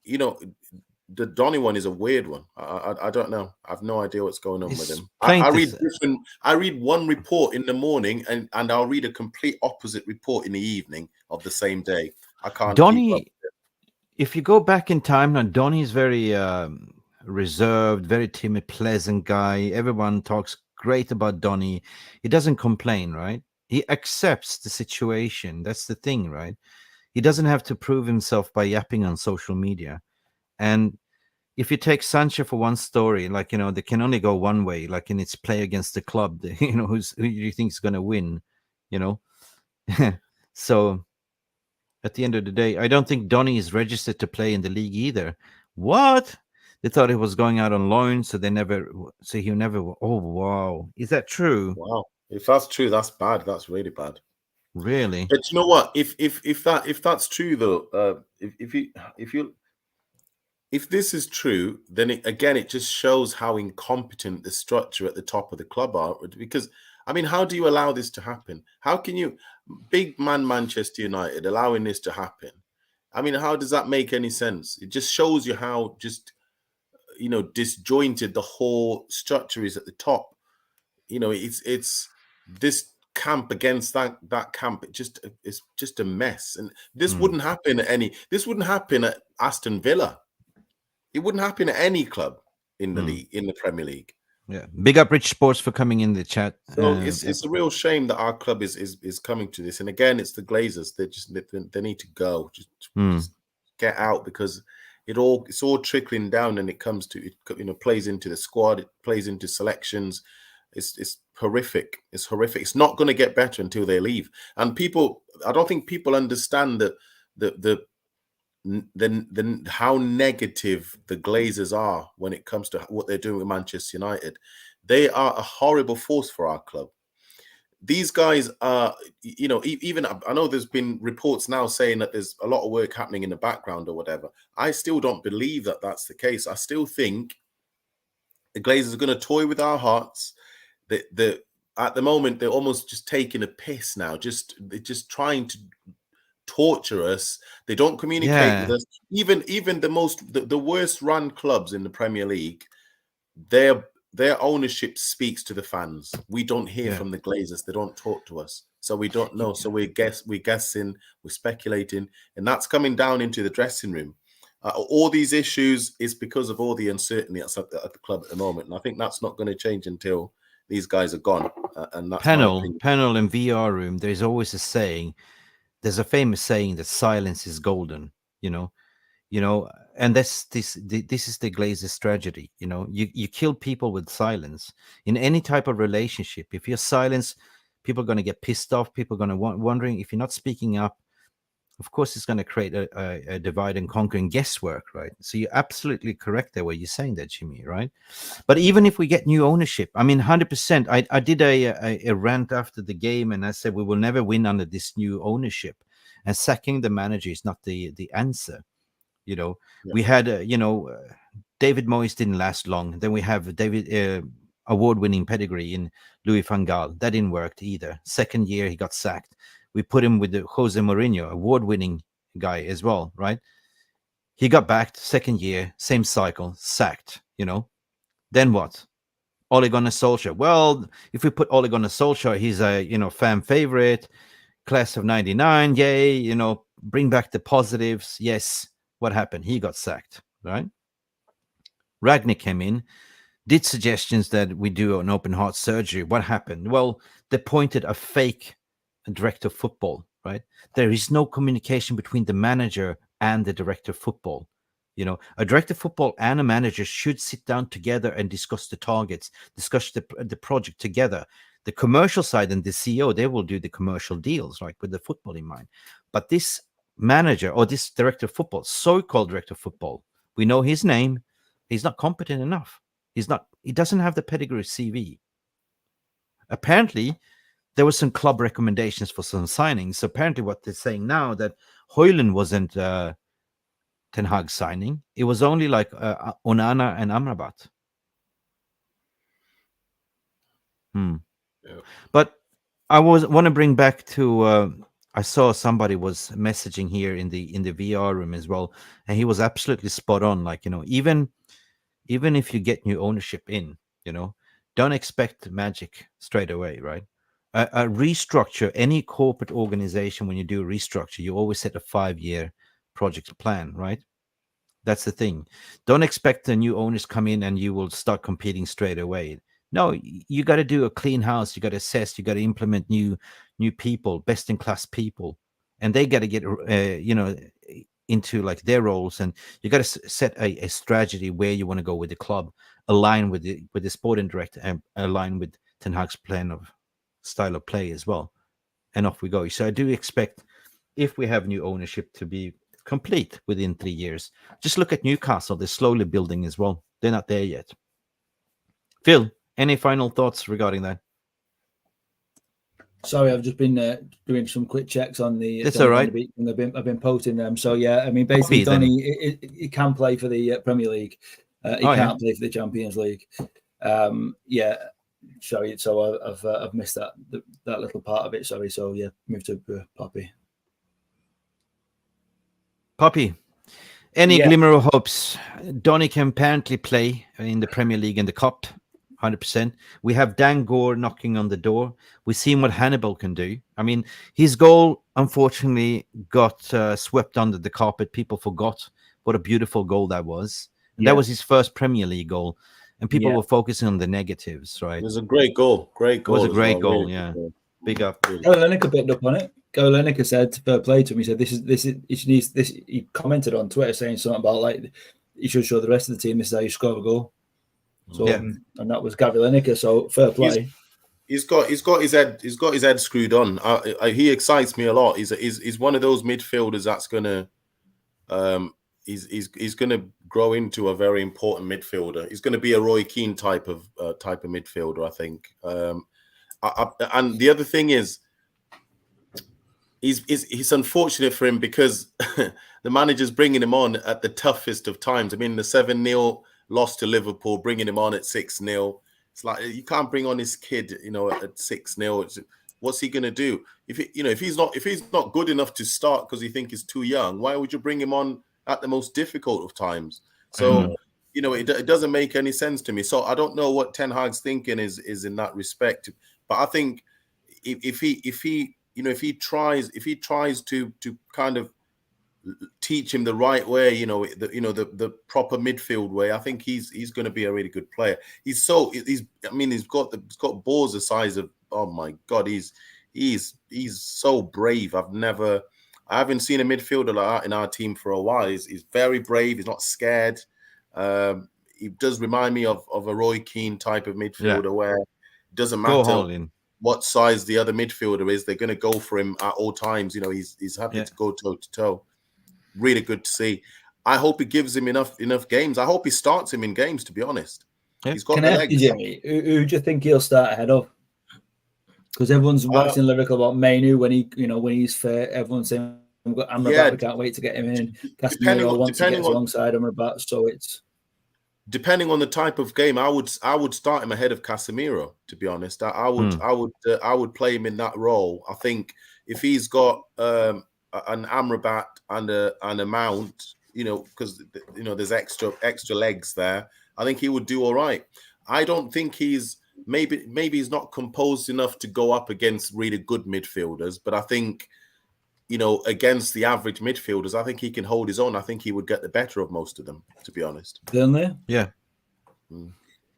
The Donny one is a weird one. I don't know. I have no idea what's going on with him. I read one report in the morning and I'll read a complete opposite report in the evening of the same day. I can't. Donny, if you go back in time now, Donny is very reserved, very timid, pleasant guy. Everyone talks great about Donny. He doesn't complain, right? He accepts the situation. That's the thing, right? He doesn't have to prove himself by yapping on social media. And if you take Sancho for one story, like, they can only go one way, like in its play against the club, who you think is going to win, So at the end of the day, I don't think Donny is registered to play in the league either. What? They thought he was going out on loan, so he'll never. Oh, wow. Is that true? Wow. If that's true, that's bad. That's really bad. Really? But you know what? If that's true though, if this is true, then it just shows how incompetent the structure at the top of the club are. Because how do you allow this to happen? How can you, big man Manchester United, allowing this to happen? How does that make any sense? It just shows you how just disjointed the whole structure is at the top. It's this camp against that camp. It's just a mess, and this wouldn't happen at Aston Villa. It wouldn't happen at any club in the league, in the Premier League. Yeah, big up Rich Sports for coming in the chat. So it's a real shame that our club is coming to this. And again, it's the Glazers. They need to go. Just get out, because it's all trickling down, and it comes to plays into the squad. It plays into selections. It's horrific. It's horrific. It's not going to get better until they leave. And I don't think people understand that how negative the Glazers are when it comes to what they're doing with Manchester United. They are a horrible force for our club. These guys are, even I know there's been reports now saying that there's a lot of work happening in the background or whatever. I still don't believe that that's the case. I still think the Glazers are going to toy with our hearts. At the moment, they're almost just taking a piss now. They're just trying to torture us. They don't communicate with us. Even the worst run clubs in the Premier League, their ownership speaks to the fans. We don't hear from the Glazers. They don't talk to us, so we don't know. So we're guessing, we're speculating, and that's coming down into the dressing room. All these issues is because of all the uncertainty at the club at the moment, and I think that's not going to change until these guys are gone. And that's Pannel in VR room. There's always a saying. There's a famous saying that silence is golden. And this is the Glazers' tragedy. You kill people with silence in any type of relationship. If you're silent, people are going to get pissed off. People are going to wondering if you're not speaking up. Of course, it's going to create a divide and conquer and guesswork, right? So you're absolutely correct there, what you're saying there, Jimmy, right? But even if we get new ownership, 100%. I did a rant after the game, and I said we will never win under this new ownership, and sacking the manager is not the answer. We had David Moyes didn't last long. Then we have award-winning pedigree in Louis van Gaal. That didn't work either. Second year, he got sacked. We put him with the Jose Mourinho, award-winning guy as well, right? He got back second year, same cycle, sacked, Then what? Ole Gunnar Solskjaer. Well, if we put Ole Gunnar Solskjaer, he's a, fan favorite, class of 99, yay, bring back the positives. Yes. What happened? He got sacked, right? Ragnick came in, did suggestions that we do an open heart surgery. What happened? Well, they appointed a fake director of football, right? There is no communication between the manager and the director of football. A director of football and a manager should sit down together and discuss the targets, discuss the project together. The commercial side and the CEO, they will do the commercial deals, right, with the football in mind. But this manager or this director of football, so-called director of football, we know his name. He's not competent enough. He doesn't have the pedigree CV. Apparently, there were some club recommendations for some signings. So apparently what they're saying now that Hojlund wasn't Ten Hag signing. It was only like Onana and Amrabat. Yeah. But I want to bring back to I saw somebody was messaging here in the VR room as well, and he was absolutely spot on. Like, even if you get new ownership in, don't expect magic straight away, right? A restructure, any corporate organization, when you do a restructure, you always set a 5-year project plan, right? That's the thing. Don't expect the new owners come in and you will start competing straight away. No, you got to do a clean house. You got to assess. You got to implement new people, best in class people, and they got to get into like their roles. And you got to set a strategy where you want to go with the club, align with the sporting director, and align with Ten Hag's plan of style of play as well. And off we go. So I do expect, if we have new ownership, to be complete within 3 years. Just look at Newcastle. They're slowly building as well. They're not there yet. Phil, any final thoughts regarding that? Sorry, I've just been doing some quick checks on the. That's all right. I've been posting them. So yeah, I mean, basically, Donny, he can play for the Premier League. He can't play for the Champions League. Yeah, sorry. So I've missed that little part of it. Sorry. So yeah, move to Papi. Papi, any glimmer of hopes? Donny can apparently play in the Premier League and the Cup. 100%. We have Dan Gore knocking on the door. We've seen what Hannibal can do. I mean, his goal, unfortunately, got swept under the carpet. People forgot what a beautiful goal that was. And that was his first Premier League goal. And people were focusing on the negatives, right? It was a great goal. Great goal. It was a great goal, really yeah. Big up. Gary Lineker picked up on it. Gary Lineker said, fair play to him. He said, he commented on Twitter saying something about, like, you should show the rest of the team this is how you score a goal. So and that was Gary Lineker. So fair play. He's got his head screwed on. He excites me a lot. He's one of those midfielders that's gonna he's gonna grow into a very important midfielder. He's gonna be a Roy Keane type of midfielder, I think. And the other thing is, it's unfortunate for him because the manager's bringing him on at the toughest of times. I mean, the 7-0 loss to Liverpool, bringing him on at 6-0. It's like, you can't bring on this kid, at 6-0. What's he gonna do? If he's not good enough to start because you think he's too young, why would you bring him on at the most difficult of times? So it doesn't make any sense to me. So I don't know what Ten Hag's thinking is in that respect. But I think if he tries to kind of teach him the right way, the proper midfield way, I think he's going to be a really good player. He's got balls the size of, oh my God, he's so brave. I haven't seen a midfielder like that in our team for a while. He's very brave. He's not scared. He does remind me of a Roy Keane type of midfielder where it doesn't matter what size the other midfielder is, they're going to go for him at all times. He's happy to go toe to toe. Really good to see. I hope he gives him enough games. I hope he starts him in games, to be honest. He's got the legs. Jimmy, who do you think he'll start ahead of? Because everyone's waxing lyrical about Mainu when he's fit. Everyone's saying we've got Amrabat, we can't wait to get him in. Casemiro wants to get alongside Amrabat, so it's depending on the type of game, I would start him ahead of Casemiro. To be honest, I would play him in that role. I think if he's got an Amrabat and a Mount, because there's extra legs there, I think he would do all right. I don't think he's maybe he's not composed enough to go up against really good midfielders, but I think against the average midfielders, I think he can hold his own. I think he would get the better of most of them, to be honest. Burnley? Yeah.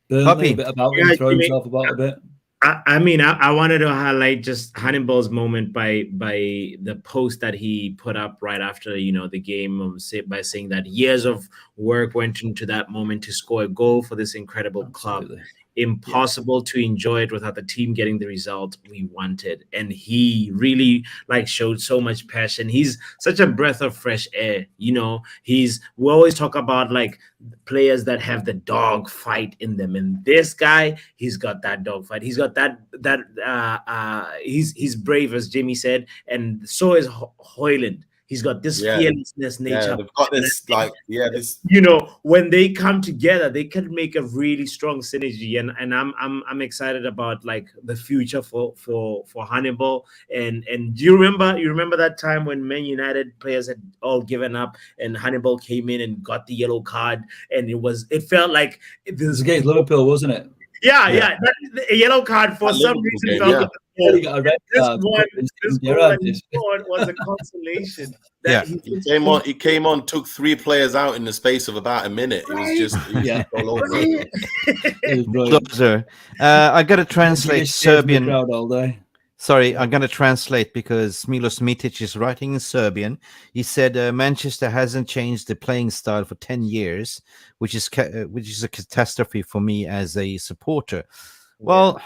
Burnley, a bit about him, throw himself about a bit. I mean, I wanted to highlight just Hannibal's moment by the post that he put up right after, the game, by saying that years of work went into that moment to score a goal for this incredible club. Impossible to enjoy it without the team getting the result we wanted. And he really showed so much passion. He's such a breath of fresh air. We always talk about players that have the dog fight in them, and this guy, he's got that dog fight. He's got he's brave, as Jimmy said, and so is Hojlund. He's got this fearlessness nature. Yeah, they've got this this. When they come together, they can make a really strong synergy, and I'm excited about the future for Hannibal. And do you remember that time when Man United players had all given up, and Hannibal came in and got the yellow card, and it felt like this was against Liverpool, wasn't it? Yeah. A yellow card for some reason. He got a red card. This one was a consolation. He came on, took 3 players out in the space of about a minute. It was just all over. It was brilliant. I got to translate Serbian. Crowd all day. Sorry, I'm going to translate because Milos Mitic is writing in Serbian. He said Manchester hasn't changed the playing style for 10 years, which is a catastrophe for me as a supporter. Well,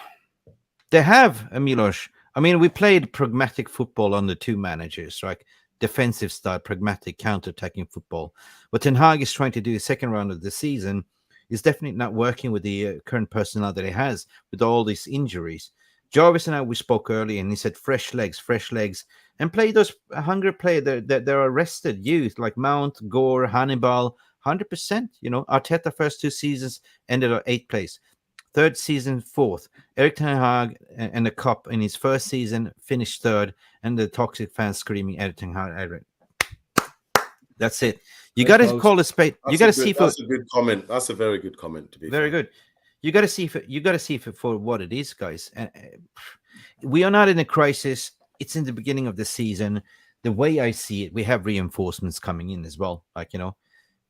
they have, Milos. I mean, we played pragmatic football under 2 managers, right? Defensive style, pragmatic, counter-attacking football. What Ten Hag is trying to do the second round of the season is definitely not working with the current personnel that he has with all these injuries. Jarvis and I, we spoke earlier, and he said fresh legs, and play those hungry players that are rested youth like Mount, Gore, Hannibal, 100%. Arteta first 2 seasons ended at 8th place. 3rd season, 4th. Erik Ten Hag and the Cup in his first season finished 3rd, and the toxic fans screaming Erik Ten Hag. That's it. You got to call a spade. You got to see. That's a good comment. That's a very good comment. To be very good. You got to see if you got to see it for what it is, guys. And we are not in a crisis. It's in the beginning of the season. The way I see it, we have reinforcements coming in as well.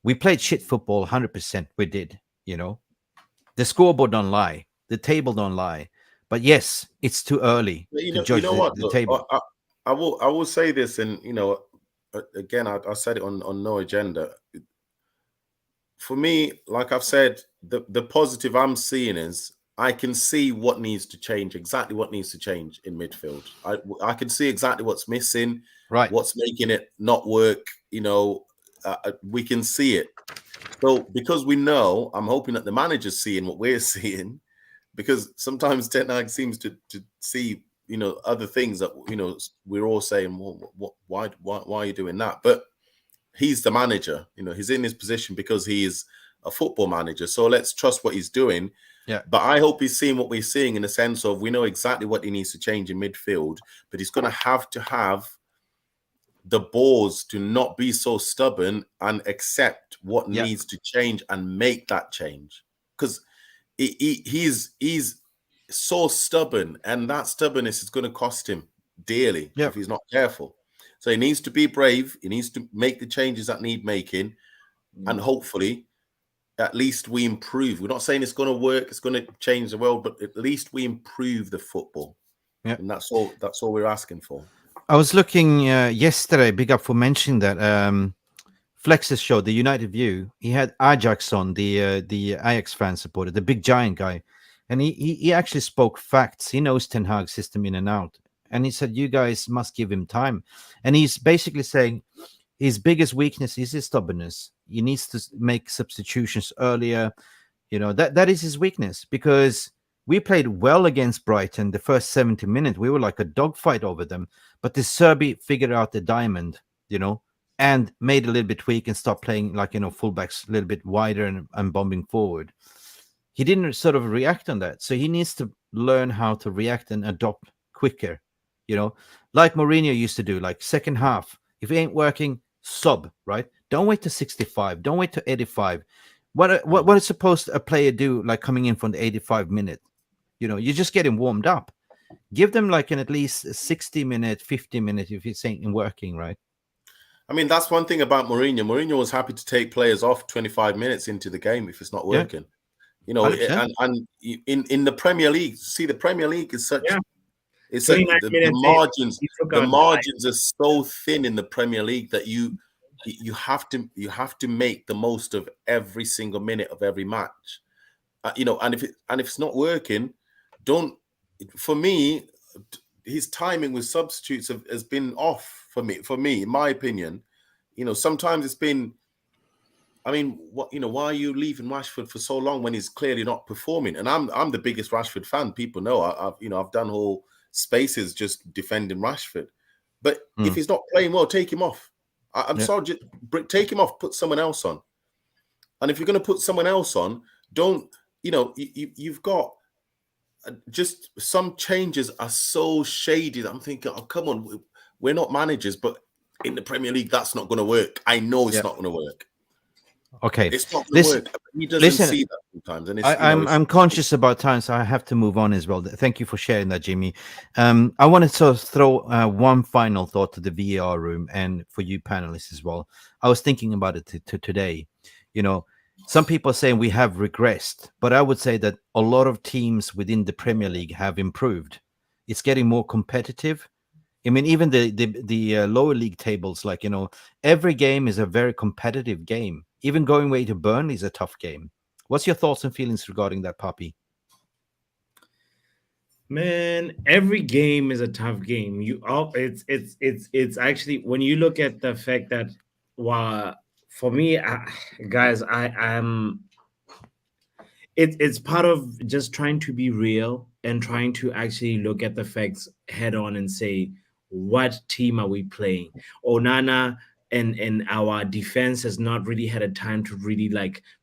We played shit football 100%. We did. The scoreboard don't lie. The table don't lie. But yes, it's too early to judge the table. I will say this, and again, I said it on No Agenda. For me, like I've said, the positive I'm seeing is I can see what needs to change, exactly what needs to change in midfield. I can see exactly what's missing, right? What's making it not work. We can see it. So because we know, I'm hoping that the manager's seeing what we're seeing, because sometimes Ten Hag seems to see other things that we're all saying, well, why are you doing that? But he's the manager. He's in his position because he is a football manager. So let's trust what he's doing. Yeah. But I hope he's seeing what we're seeing in the sense of we know exactly what he needs to change in midfield, but he's going to have the balls to not be so stubborn and accept what needs to change and make that change. Because he's so stubborn, and that stubbornness is going to cost him dearly if he's not careful. So he needs to be brave. He needs to make the changes that need making, and hopefully, at least we improve. We're not saying it's going to work, it's going to change the world, but at least we improve the football. Yeah, and that's all we're asking for. I was looking yesterday. Big up for mentioning that. Flex's show, the United View. He had Ajax on, the Ajax fan supporter, the big giant guy, and he actually spoke facts. He knows Ten Hag's system in and out. And he said, you guys must give him time. And he's basically saying his biggest weakness is his stubbornness. He needs to make substitutions earlier. That is his weakness, because we played well against Brighton the first 70 minutes. We were like a dogfight over them. But the Serbi figured out the diamond, and made a little bit tweak and start playing like, fullbacks a little bit wider and bombing forward. He didn't sort of react on that. So he needs to learn how to react and adopt quicker, like Mourinho used to do, like second half. If it ain't working, sub, right? Don't wait to 65. Don't wait to 85. What is supposed a player do, like coming in from the 85 minute? You just get him warmed up. Give them like an at least 60-minute, 50-minute if it's ain't working, right? I mean, that's one thing about Mourinho. Mourinho was happy to take players off 25 minutes into the game if it's not working. Yeah. And in the Premier League, see, the Premier League is such. Yeah. It's such, the margins are so thin in the Premier League that you have to make the most of every single minute of every match. And if it's not working, don't. For me, his timing with substitutes has been off for me, in my opinion. Sometimes it's been. I mean, why are you leaving Rashford for so long when he's clearly not performing? And I'm the biggest Rashford fan. People know I've done whole spaces just defending Rashford. But if he's not playing well, take him off. I'm sorry, just take him off. Put someone else on. And if you're going to put someone else on, don't. You've got. Just some changes are so shady that I'm thinking, oh, come on, we're not managers, but in the Premier League, that's not going to work. I know it's not going to work. Okay, it's not going to work. He doesn't see that sometimes. And I'm conscious about time, so I have to move on as well. Thank you for sharing that, Jimmy. I wanted to throw one final thought to the VAR room and for you panelists as well. I was thinking about it today. Some people are saying we have regressed, but I would say that a lot of teams within the Premier League have improved. It's getting more competitive. I mean, even the lower league tables, like, every game is a very competitive game. Even going away to Burnley is a tough game. What's your thoughts and feelings regarding that, Papi? Man, every game is a tough game. It's actually, when you look at the fact that, for me, guys, it's part of just trying to be real and trying to actually look at the facts head on and say, what team are we playing? Onana and our defense has not really had a time to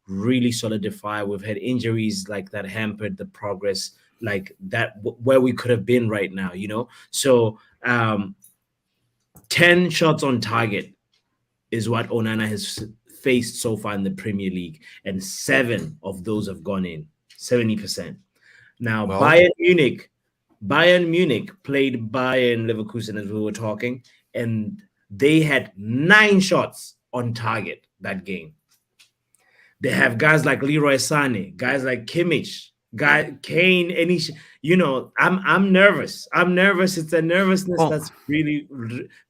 really solidify. We've had injuries like that hampered the progress, like that where we could have been right now, So 10 shots on target is what Onana has faced so far in the Premier League, and 7 of those have gone in, 70%. Now, Bayern Munich played Bayern Leverkusen as we were talking, and they had 9 shots on target that game. They have guys like Leroy Sané, guys like Kimmich, Kane, I'm nervous. It's a nervousness that's really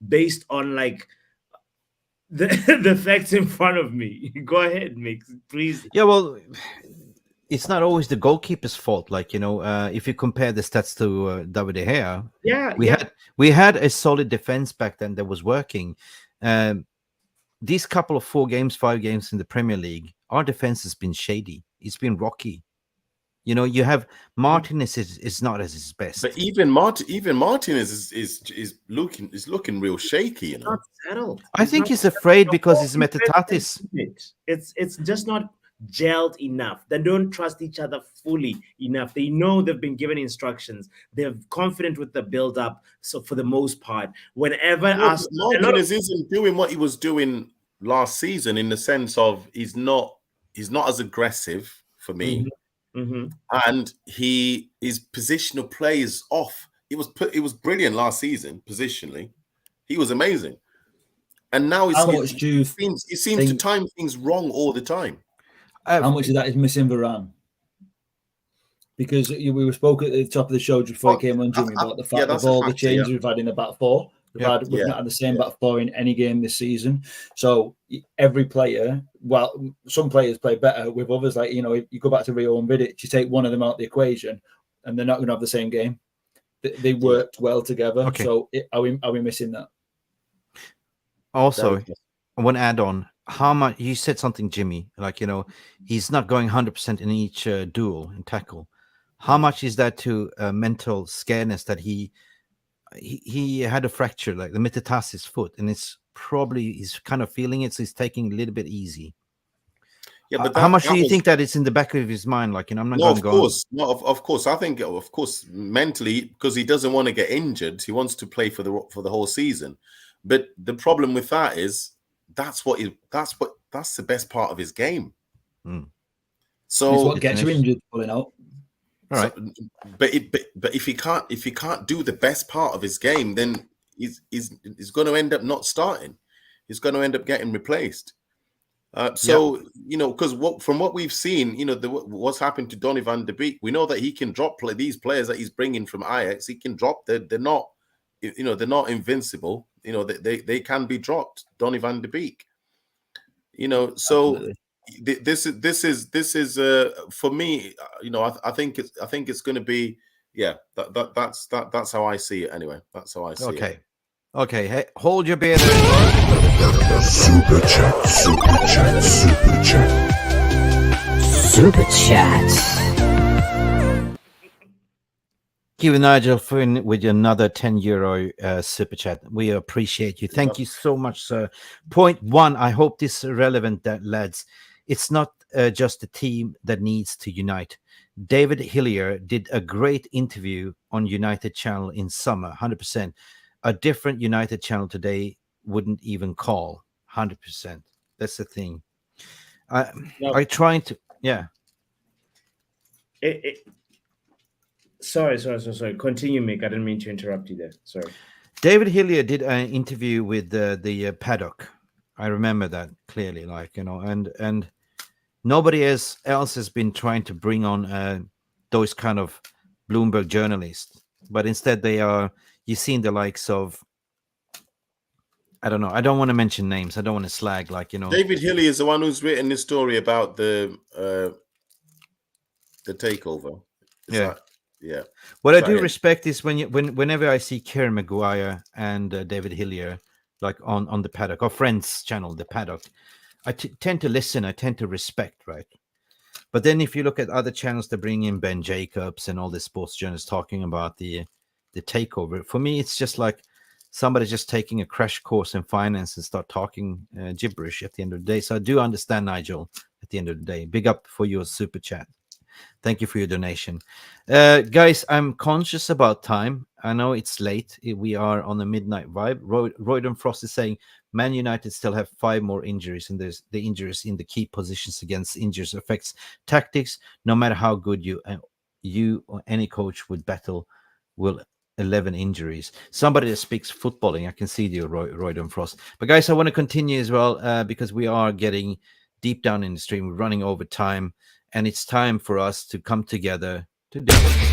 based on like the facts in front of me. Go ahead, Mick, please. Yeah, well, it's not always the goalkeeper's fault. Like, if you compare the stats to David De Gea, we had a solid defense back then that was working. These couple of 5 games in the Premier League, our defense has been shady. It's been rocky. You have Martinez is not at his best. But even Martinez is looking real shaky. Not settled. I think he's afraid because he's metatatis. It's just not gelled enough. They don't trust each other fully enough. They know they've been given instructions. They're confident with the build-up. So for the most part, whenever Martinez isn't doing what he was doing last season, in the sense of he's not as aggressive for me. Mm-hmm. And his positional play is off. It was brilliant last season positionally. He was amazing, and now he seems to time things wrong all the time. How much of that is missing Varane? Because we spoke at the top of the show just before I came on, Jimmy, about the fact of all the changes we've had in the back four. We've not had the same back four in any game this season. So every player, some players play better with others. Like, if you go back to Rio and Vidic, you take one of them out of the equation and they're not going to have the same game. They worked well together. Okay. So are we missing that? Also, I want to add on how much you said something, Jimmy, like, he's not going 100% in each duel and tackle. How much is that to mental scareness that he had a fracture, like the metatasis foot, and it's probably is kind of feeling it, so he's taking a little bit easy. Yeah, but how much do you think that it's in the back of his mind? Like, I'm not going to go. Of course. I think, of course, mentally, because he doesn't want to get injured, he wants to play for the whole season. But the problem with that is that's the best part of his game. So it's what gets you injured, pulling out. All right. But if he can't do the best part of his game, then he's going to end up not starting. He's going to end up getting replaced. Because from what we've seen, what's happened to Donny van de Beek, we know that he can drop these players that he's bringing from Ajax. He can drop. They're not, they're not invincible. They can be dropped. Donny van de Beek. So. Absolutely. This is for me. I think it's going to be that's how I see it anyway. That's how I see it. Okay. Hey, hold your beer. Super chat, super chat, super chat, super chat. Thank you, Nigel, with another €10 super chat. We appreciate you. Thank you so much, sir. Point one. I hope this is relevant, lads. It's not just a team that needs to unite. David Hillier did a great interview on United Channel in summer, 100%. A different United Channel today wouldn't even call, 100%. That's the thing. I trying to, yeah. Sorry. Continue, Mick. I didn't mean to interrupt you there. Sorry. David Hillier did an interview with the paddock. I remember that clearly, and nobody else has been trying to bring on those kind of Bloomberg journalists, but instead you've seen the likes of, I don't know. I don't want to mention names. I don't want to slag, David Hillier is the one who's written this story about the takeover. Yeah. What I do respect is whenever I see Kieran Maguire and David Hillier, like on the paddock or Friends channel, the paddock, I tend to listen. I tend to respect, right? But then if you look at other channels, they bring in Ben Jacobs and all the sports journalists talking about the takeover. For me, it's just like somebody just taking a crash course in finance and start talking gibberish at the end of the day. So I do understand, Nigel, at the end of the day. Big up for your super chat. Thank you for your donation. Guys, I'm conscious about time. I know it's late. We are on the midnight vibe. Roydon Frost is saying Man United still have 5 more injuries, and there's the injuries in the key positions against injuries affects tactics. No matter how good you or any coach would battle, will 11 injuries. Somebody that speaks footballing. I can see you, Roydon Frost. But guys, I want to continue as well because we are getting deep down in the stream. We're running over time. And it's time for us to come together to do it.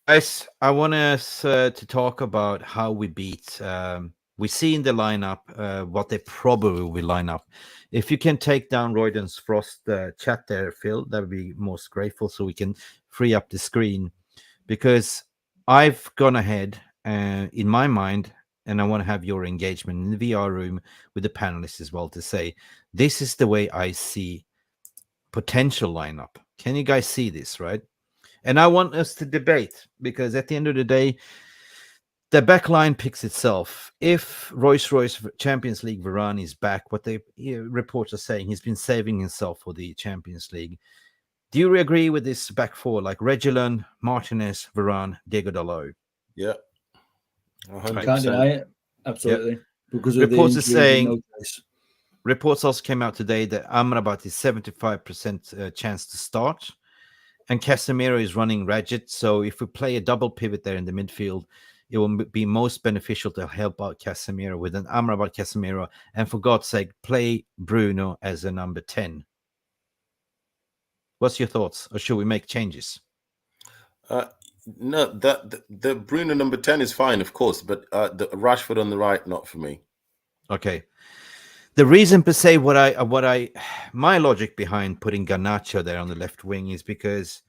Guys, I want us to talk about how we beat. We see in the lineup what they probably will line up. If you can take down Roydon's Frost chat there, Phil, that would be most grateful so we can free up the screen. Because I've gone ahead in my mind, and I want to have your engagement in the VR room with the panelists as well to say, this is the way I see potential lineup. Can you guys see this, right? And I want us to debate because at the end of the day, the back line picks itself. If Royce Champions League Varane is back, what the reports are saying, he's been saving himself for the Champions League. Do you agree with this back four, like Reguilon, Martinez, Varane, Diego Dalot? Yeah. 100%. Can't deny it. Absolutely. Yep. Because of reports are saying, reports also came out today that Amrabat is 75% chance to start, and Casemiro is running ragged. So if we play a double pivot there in the midfield, it will be most beneficial to help out Casemiro with an Amrabat Casemiro, and for God's sake, play Bruno as a number 10. What's your thoughts, or should we make changes? No, the Bruno number 10 is fine, of course, but the Rashford on the right, not for me. Okay. The reason per se, my logic behind putting Garnacho there on the left wing is because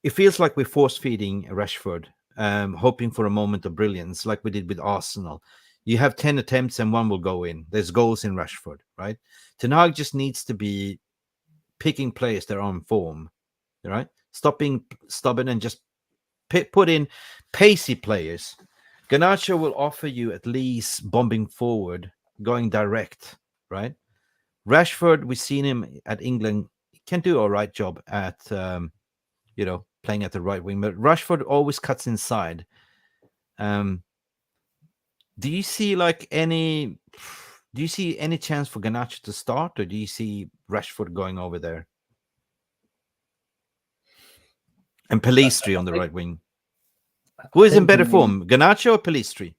it feels like we're force feeding Rashford, hoping for a moment of brilliance, like we did with Arsenal. You have 10 attempts and 1 will go in. There's goals in Rashford, right? Ten Hag just needs to be picking players that are on form, right? Stop being stubborn and just put in pacey players. Garnacho will offer you at least bombing forward, going direct, right? Rashford, we've seen him at England, he can do a right job at, playing at the right wing, but Rashford always cuts inside. Do you see any chance for Garnacho to start, or do you see Rashford going over there? And Pellistri on the right wing. Who is in better form, Garnacho or Pellistri?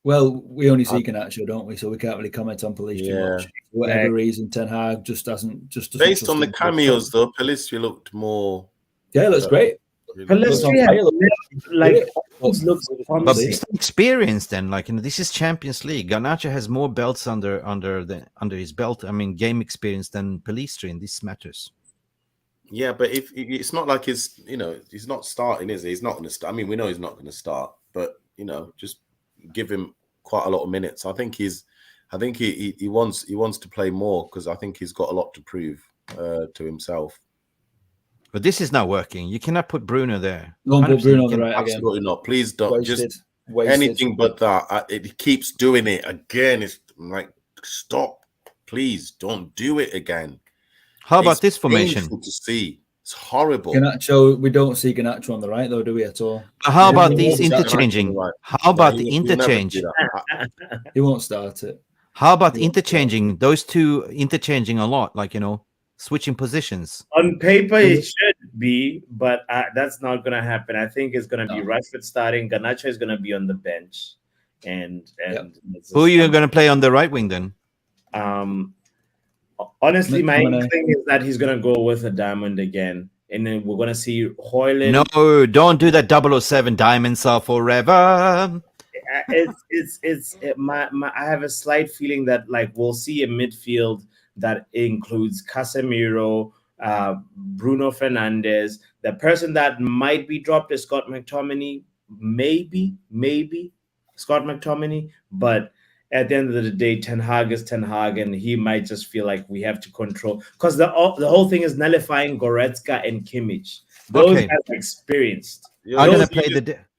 Well, we only see Garnacho, don't we? So we can't really comment on Pellistri much. For whatever reason, Ten Hag just doesn't. Based on the cameos, though, Pellistri looked more. Yeah, looks great. Pellistri looks but based on experience, then, this is Champions League. Garnacho has more belts under his belt. I mean, game experience than Pellistri, and this matters. Yeah, but if it's not like he's not starting, is he? He's not going to start. I mean, we know he's not going to start, but just give him quite a lot of minutes. I think he wants to play more because I think he's got a lot to prove to himself. But this is not working. You cannot put Bruno there. Don't put Bruno on the right absolutely again. Not. Please don't. Wasted. Anything but that. It keeps doing it again. It's like, stop. Please don't do it again. How about this formation? Painful to see. It's horrible. Garnacho, we don't see Garnacho on the right, though, do we at all? How about these interchanging? How about the interchange? He won't start it. How about interchanging? Those two interchanging a lot, switching positions. On paper, it should be, but that's not going to happen. I think it's going to be Rashford starting. Garnacho is going to be on the bench, and who are you going to play on the right wing then? Honestly, my thing is that he's going to go with a diamond again. And then we're going to see Hojlund. No, don't do that 007 diamonds are forever. I have a slight feeling that we'll see a midfield that includes Casemiro, Bruno Fernandes. The person that might be dropped is Scott McTominay. Maybe Scott McTominay. But at the end of the day, Ten Hag is Ten Hag, and he might just feel like we have to control, because the whole thing is nullifying Goretzka and Kimmich. Those guys are experienced. I'm gonna play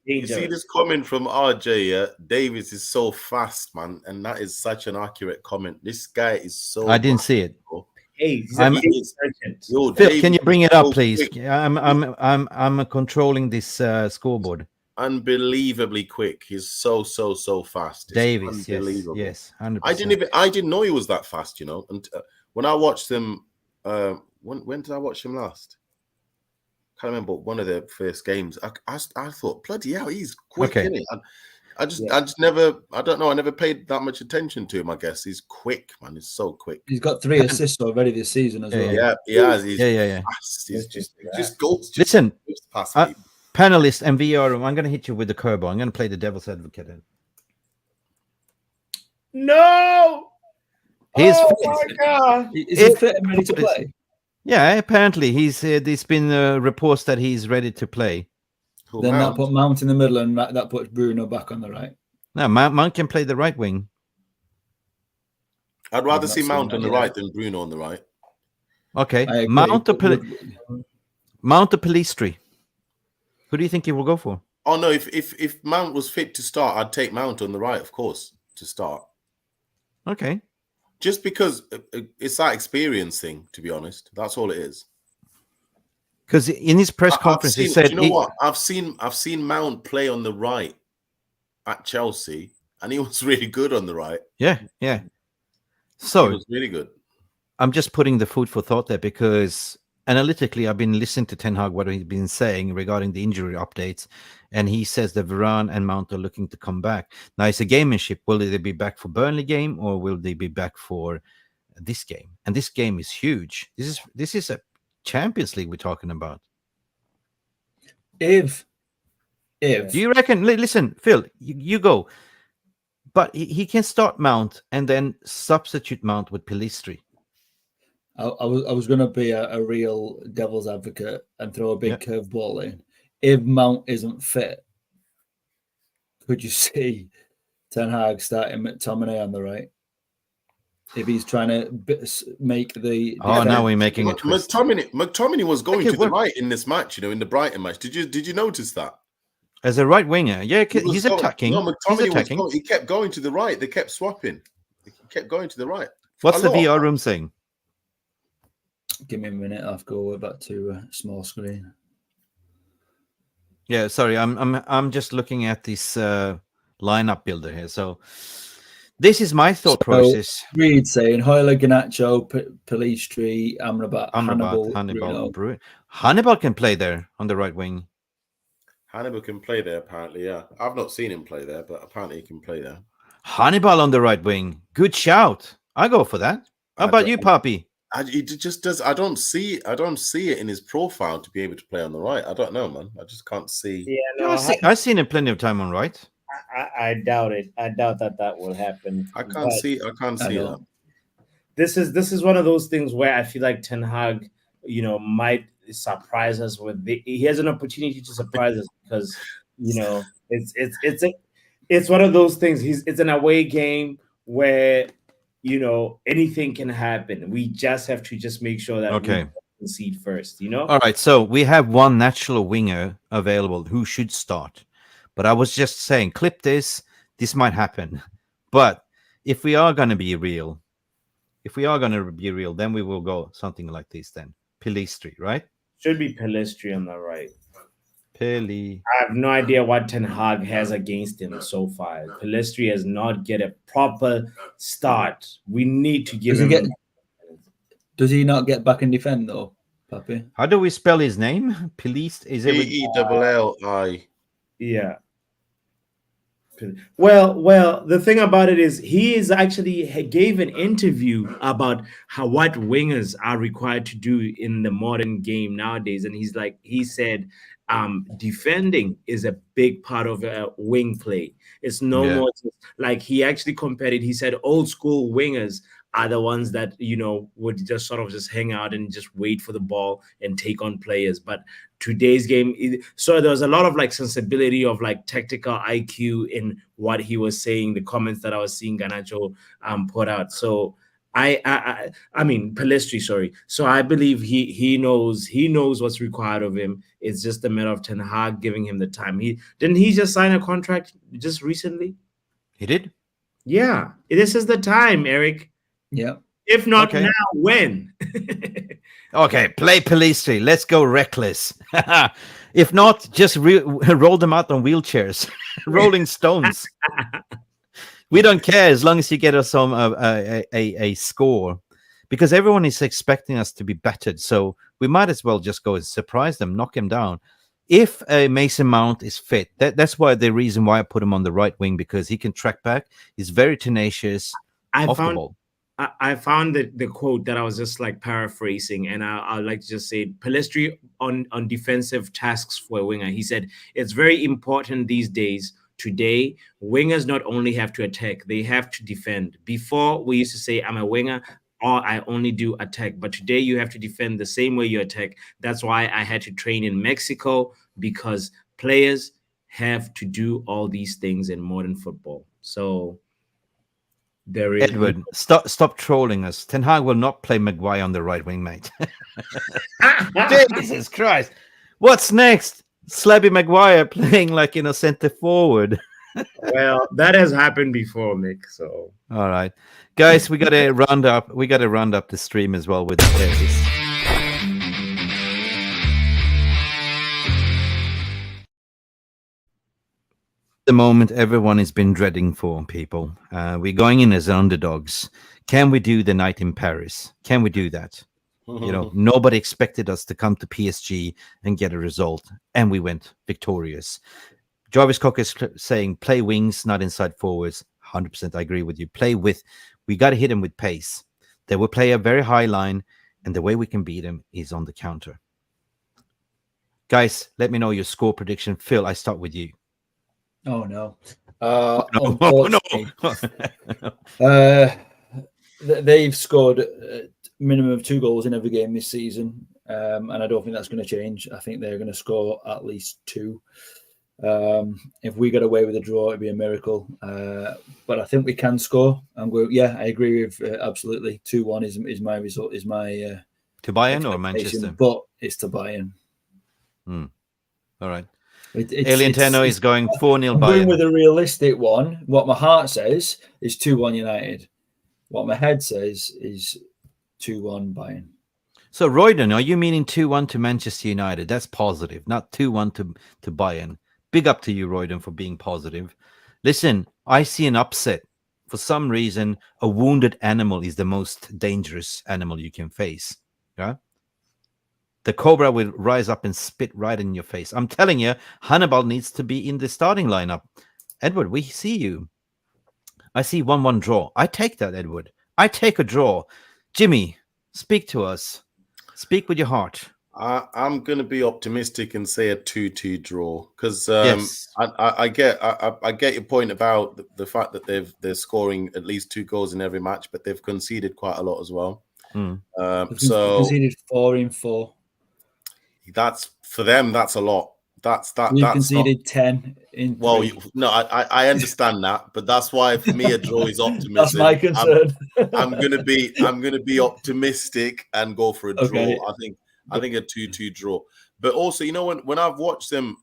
You see this comment from RJ? Davis is so fast, man, and that is such an accurate comment. This guy is so. I didn't see it. Hey, Phil, can you bring it up, please? I'm controlling this scoreboard. Unbelievably quick. He's so fast. It's Davis, yes, 100%. I didn't know he was that fast. And when I watched him, when did I watch him last? Can't remember one of the first games. I thought, bloody hell, he's quick, isn't he? I just never. I don't know. I never paid that much attention to him. I guess he's quick, man. He's so quick. He's got 3 assists already this season as well. Yeah, he has. He's fast. He's just goals. Listen. Panelist and VR, I'm going to hit you with the curveball. I'm going to play the devil's advocate. No! He's my God! Is he fit and ready to play? Yeah, apparently there's been reports that he's ready to play. Then that put Mount in the middle, and that puts Bruno back on the right. No, Mount can play the right wing. I'd rather see Mount on the right than Bruno on the right. Okay, Mount or Pellistri? Who do you think he will go for? Oh no, if Mount was fit to start, I'd take Mount on the right, of course, to start. Okay. Just because it's that experience thing, to be honest. That's all it is. Because in his press conference, he said, "You know what? I've seen Mount play on the right at Chelsea, and he was really good on the right. Yeah. So he was really good. I'm just putting the food for thought there, because analytically, I've been listening to Ten Hag, what he's been saying regarding the injury updates, and he says that Varane and Mount are looking to come back. Now, it's a gamemanship. Will they be back for Burnley game, or will they be back for this game? And this game is huge. This is a Champions League we're talking about. If do you reckon? Listen, Phil, you go, but he can start Mount and then substitute Mount with Pellistri. I was going to be a real devil's advocate and throw a big curveball in. If Mount isn't fit, could you see Ten Hag starting McTominay on the right? if he's trying to make the. Oh, now we're making a twist. McTominay was going Okay, to the right in this match, in the Brighton match. Did you notice that? As a right winger, yeah, he's going, attacking. No, He's McTominay attacking. he kept going to the right. They kept swapping. He kept going to the right. What's the VR room saying? Give me a minute. I'll go back to small screen. Yeah, sorry, I'm just looking at this lineup builder here. So this is my thought process. Reed saying Hojlund, Garnacho, Pellistri, Amrabat, Hannibal. Hannibal can play there on the right wing. Hannibal can play there, apparently, yeah. I've not seen him play there, but apparently he can play there. Hannibal on the right wing. Good shout. I go for that. How about you, Papi? It just does. I don't see it in his profile to be able to play on the right. I don't know, man. I just can't see. Yeah, no, I've seen him plenty of time on right. I doubt it. I doubt that will happen. I can't see that. This is one of those things where I feel like Ten Hag, might surprise us with. He has an opportunity to surprise us because it's one of those things. It's an away game where anything can happen. We just have to make sure that we concede first. All right. So we have one natural winger available who should start. But I was just saying, clip this. This might happen. But if we are going to be real, then we will go something like this. Then Pellistri, right? Should be Pellistri on the right. I have no idea what Ten Hag has against him so far. Pellistri has not get a proper start. We need to give him. Does he not get back and defend though, Papi? How do we spell his name? Pellistri. Is it P-E-L-L-I? Yeah. Well, the thing about it is he gave an interview about what wingers are required to do in the modern game nowadays, and he said defending is a big part of a wing play. It's more like he actually compared it. He said old school wingers are the ones that would just sort of just hang out and just wait for the ball and take on players. But today's game, so there was a lot of sensibility of tactical IQ in what he was saying, the comments that I was seeing Garnacho put out. So I mean Pellistri, sorry. So I believe he knows what's required of him. It's just a matter of Ten Hag giving him the time. Didn't he just sign a contract just recently? He did. Yeah, this is the time, Eric. Yeah. If not now, when? Okay, play Pellistri. Let's go reckless. If not, just roll them out on wheelchairs, Rolling Stones. We don't care as long as you get us some a score, because everyone is expecting us to be battered. So we might as well just go and surprise them, knock him down. If Mason Mount is fit, that's why the reason why I put him on the right wing, because he can track back. He's very tenacious. I found the quote that I was just paraphrasing, and I like to just say Pellistri on defensive tasks for a winger. He said it's very important these days. Today, wingers not only have to attack, they have to defend. Before, we used to say, I'm a winger, or I only do attack. But today, you have to defend the same way you attack. That's why I had to train in Mexico, because players have to do all these things in modern football. So, there is Edward, stop trolling us. Ten Hag will not play Maguire on the right wing, mate. Jesus Christ. What's next? Slabby Maguire playing center forward. Well, that has happened before, Mick. So all right, guys, we got to round up. We got to round up the stream as well with this. The moment everyone has been dreading for, people. We're going in as underdogs. Can we do the night in Paris? Can we do that? Nobody expected us to come to PSG and get a result, and we went victorious. Jarvis Cock is saying, play wings, not inside forwards. 100% I agree with you. We got to hit them with pace. They will play a very high line, and the way we can beat them is on the counter. Guys, let me know your score prediction. Phil, I start with you. Oh, no. They've scored minimum of 2 goals in every game this season, and I don't think that's going to change. I think they're going to score at least 2. If we got away with a draw, it'd be a miracle. But I think we can score. And I agree with absolutely 2-1 is my result. Is my to Bayern or Manchester? But it's to Bayern. All right. Alien Tenno is going 4-0 I'm Bayern. going with a realistic one. What my heart says is 2-1 United. What my head says is 2-1 Bayern. So, Royden, are you meaning 2-1 to Manchester United? That's positive, not 2-1 to Bayern. Big up to you, Royden, for being positive. Listen, I see an upset. For some reason, a wounded animal is the most dangerous animal you can face. Yeah? The cobra will rise up and spit right in your face. I'm telling you, Hannibal needs to be in the starting lineup. Edward, we see you. I see 1-1 draw. I take that, Edward. I take a draw. Jimmy, speak to us. Speak with your heart. I'm going to be optimistic and say a 2-2 draw because Yes. I get your point about the fact that they're scoring at least 2 goals in every match, but they've conceded quite a lot as well. So conceded 4 in 4. That's for them. That's a lot. That's conceded 10 in 3. Well, I understand that, but that's why for me a draw is optimism. That's my concern. I'm gonna be optimistic and go for a draw. Okay. I think a 2-2 draw. But also, you know, when I've watched them,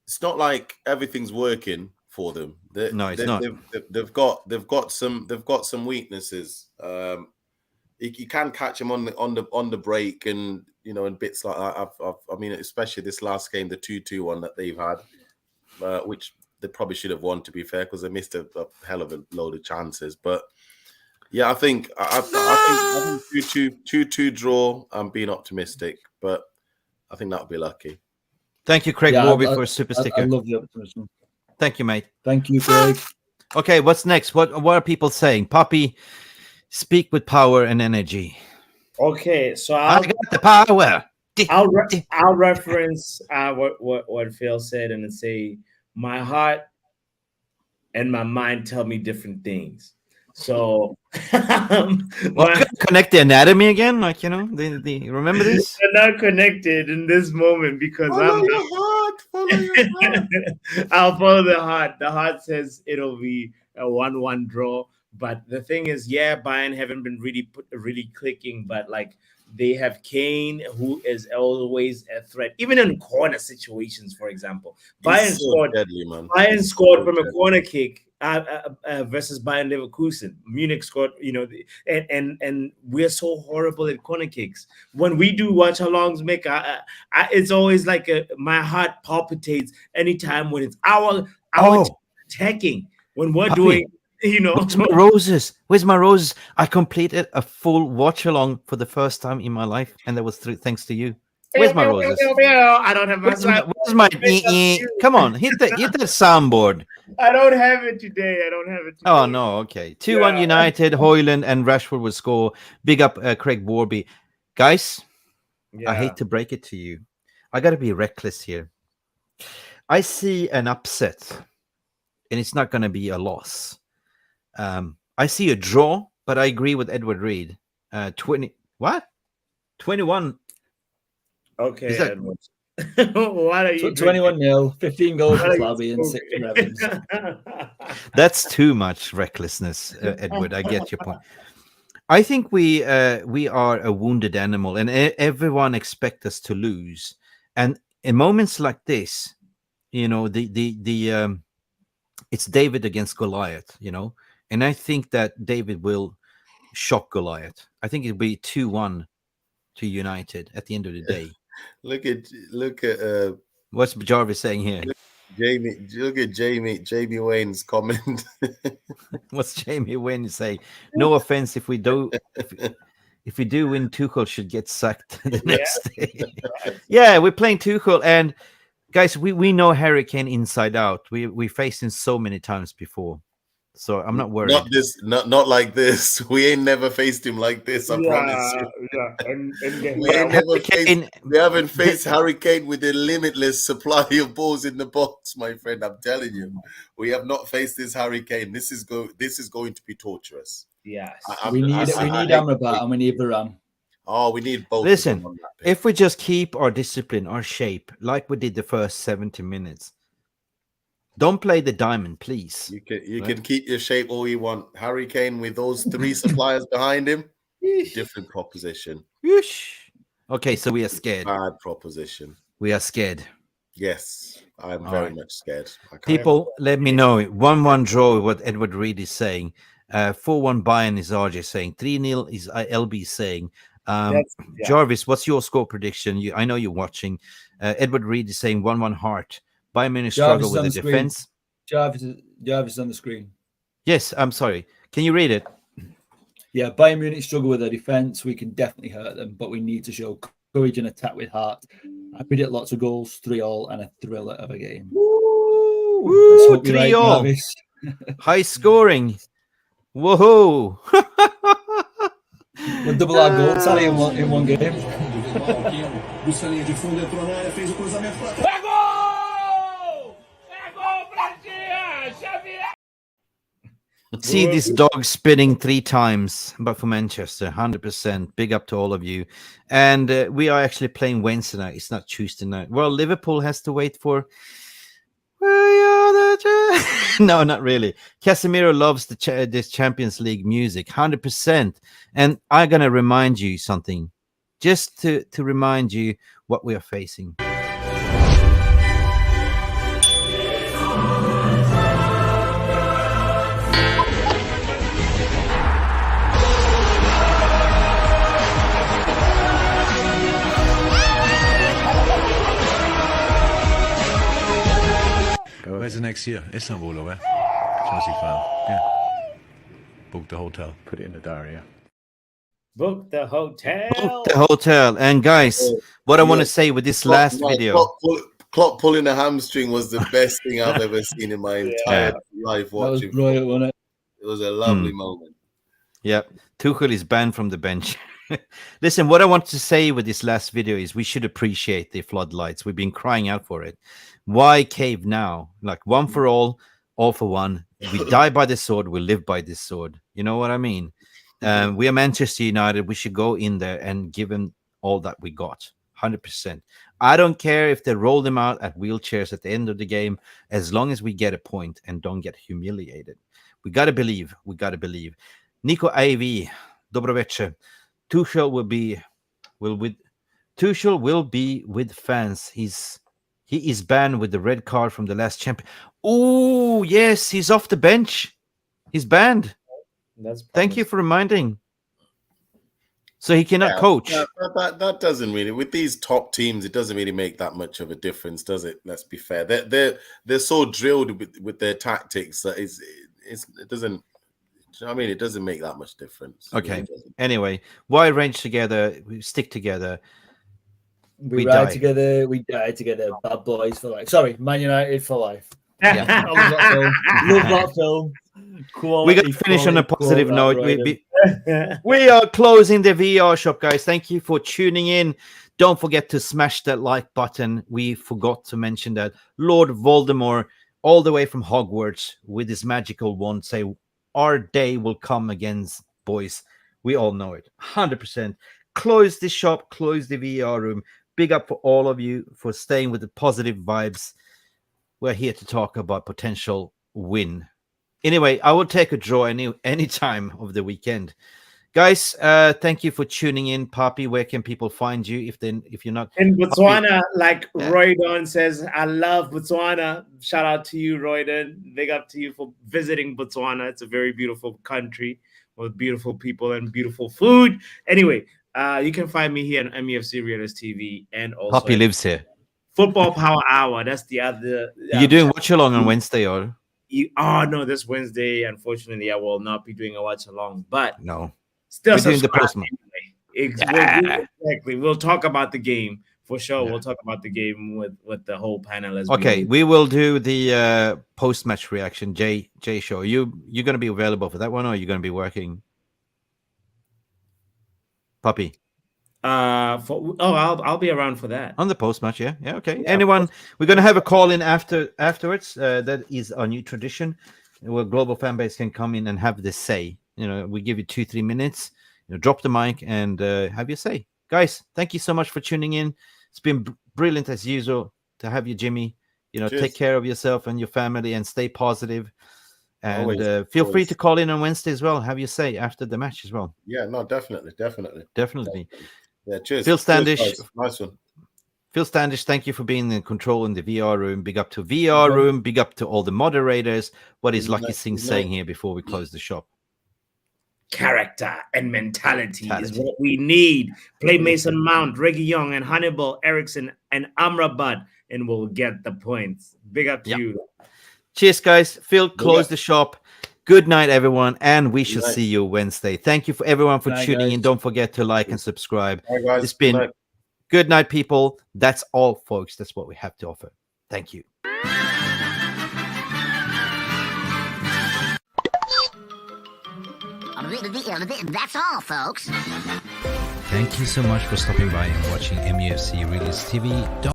it's not like everything's working for them. No, it's not. They've got some weaknesses. You can catch them on the break, and you know, in bits like that. I mean, especially this last game, the 2-2 one that they've had, which they probably should have won, to be fair, because they missed a hell of a load of chances. But yeah, I think 2-2 draw. I'm being optimistic, but I think that'll be lucky. Thank you, Craig Warby, for a super sticker. I love the optimism. Thank you, mate. Thank you, Craig. Okay, what's next? What are people saying? Papi, speak with power and energy. Okay, so I got the power. I'll reference what Phil said and say my heart and my mind tell me different things. So connect the anatomy again, like, you know, the remember this? They're not connected in this moment because follow your heart. I'll follow the heart. The heart says it'll be a 1-1 draw. But the thing is, yeah, Bayern haven't been really clicking, but like they have Kane, who is always a threat, even in corner situations, for example. Bayern scored from a corner kick versus Bayern Leverkusen. Munich scored, you know, and we're so horrible at corner kicks. When we do watch alongs, Mick, it's always like my heart palpitates anytime when it's our attacking, when we're doing. You know, Where's my roses? I completed a full watch along for the first time in my life, and that was thanks to you. Where's my roses? I don't have my. Where's my? Come on, hit that soundboard. I don't have it today. Oh no, okay. 2-1 United. Hojlund and Rashford will score. Big up, Craig Warby, guys. I hate to break it to you, I got to be reckless here. I see an upset, and it's not going to be a loss. I see a draw, but I agree with Edward Reed. 21. Okay, that... Edward. What are you 21-0, 15 goals for Flabby and 6 for Evans. That's too much recklessness, Edward. I get your point. I think we are a wounded animal, and everyone expects us to lose. And in moments like this, you know, it's David against Goliath, you know. And I think that David will shock Goliath. I think it'll be 2-1 to United at the end of the day. Look at what's Jarvis saying here? Look at Jamie Wayne's comment. What's Jamie Wayne saying? No offense if we do win, Tuchel should get sacked the next day. Yeah, we're playing Tuchel, and guys, we know Harry Kane inside out. We faced him so many times before. So I'm not worried. Not like this. We ain't never faced him like this. I promise you. Yeah. And we haven't faced Harry Kane with a limitless supply of balls in the box, my friend. I'm telling you, we have not faced this Harry Kane. This is going to be torturous. Yes, we need Amrabat and we need Varane. Oh, we need both. Listen, of them on that pitch. if we just keep our discipline, our shape, like we did the first 70 minutes, don't play the diamond, please. You can keep your shape all you want. Harry Kane with those 3 suppliers behind him, different proposition. Whoosh. Okay, so we are scared. Bad proposition. We are scared. Yes, I'm very much scared. People, let me know. 1-1 draw, what Edward Reed is saying. 4-1 Bayern is RJ saying. 3-0 is LB saying. Jarvis, what's your score prediction? I know you're watching. Edward Reed is saying 1-1 Heart. Bayern Munich struggle with the defense. Jarvis is on the screen. Yes, I'm sorry. Can you read it? Yeah, Bayern Munich struggle with their defense. We can definitely hurt them, but we need to show courage and attack with heart. I predict lots of goals, 3-3, and a thriller of a game. Woo, 3-3. High scoring. Whoa. We'll double our goals in one game. See this dog spinning 3 times, but for Manchester, 100%. Big up to all of you. And we are actually playing Wednesday night. It's not Tuesday night. Well, Liverpool has to wait for... No, not really. Casemiro loves this Champions League music, 100%. And I'm going to remind you something, just to remind you what we are facing. Where's the next year? Istanbul or where? Chelsea fan. Yeah. Book the hotel. Put it in the diary, yeah. Book the hotel. Book the hotel. And guys, what I want to say with this last video. Klopp pulling a hamstring was the best thing I've ever seen in my entire life watching. That was brilliant, wasn't it? It was a lovely moment. Yeah. Tuchel is banned from the bench. Listen, what I want to say with this last video is we should appreciate the floodlights. We've been crying out for it. Why cave now? Like one for all for one. We die by the sword, we live by this sword. You know what I mean? We are Manchester United. We should go in there and give them all that we got. 100%. I don't care if they roll them out at wheelchairs at the end of the game, as long as we get a point and don't get humiliated. We got to believe. We got to believe. Nico AV, dobro večer. Tuchel will be with fans. He is banned with the red card from the last champion. Oh, yes, he's off the bench. He's banned. Thank you for reminding. So he cannot coach. That doesn't really, with these top teams, it doesn't really make that much of a difference, does it? Let's be fair. They're so drilled with their tactics that it doesn't. I mean, it doesn't make that much difference. Okay. Anyway, why range together? We stick together. We ride together. We die together. Bad boys for life. Sorry, Man United for life. Yeah. Love that film. We got to finish on a positive note. We are closing the VR shop, guys. Thank you for tuning in. Don't forget to smash that like button. We forgot to mention that Lord Voldemort, all the way from Hogwarts, with his magical wand, say, our day will come against boys. We all know it. 100%. Close the shop, close the VR room. Big up for all of you for staying with the positive vibes. We're here to talk about potential win. Anyway, I will take a draw any time of the weekend. Guys, thank you for tuning in. Papi, where can people find you if you're not in Botswana? Like Roydon says, I love Botswana. Shout out to you, Roydon. Big up to you for visiting Botswana. It's a very beautiful country with beautiful people and beautiful food. Anyway, you can find me here on Mufc Realist TV, and also Papi lives here. Football Power Hour. That's the other. You're doing watch along on Wednesday, or? No, this Wednesday. Unfortunately, I will not be doing a watch along, but no. Still doing the postman. Anyway. Exactly. We'll talk about the game for sure. Yeah. We'll talk about the game with the whole panel as well. Okay, we will do the post-match reaction. Jay show. You're going to be available for that one, or are you going to be working? Papi. I'll be around for that on the post-match. Yeah. Okay. Yeah, anyone? We're going to have a call in afterwards. That is our new tradition, where global fan base can come in and have this say. You know, we give you 2-3 minutes. drop the mic and have your say. Guys, thank you so much for tuning in. It's been brilliant as usual to have you, Jimmy. Cheers. Take care of yourself and your family and stay positive. And Always, feel free to call in on Wednesday as well. Have your say after the match as well. Yeah, no, definitely. Yeah, cheers. Phil Standish. Cheers, nice one. Phil Standish, thank you for being in control in the VR room. Big up to VR room. Big up to all the moderators. What is Lucky Singh saying here before we close the shop? Character and mentality is what we need. Play Mason Mount, Reggie Young, and Hannibal Ericsson and Amrabat, and we'll get the points. Big up to you. Cheers, guys. Phil, close the shop. Good night, everyone, and we shall see you Wednesday. Thank you for everyone for tuning in. Don't forget to like and subscribe. Guys. It's been good night, people. That's all, folks. That's what we have to offer. Thank you. That's all, folks. Thank you so much for stopping by and watching MUFC Realist TV.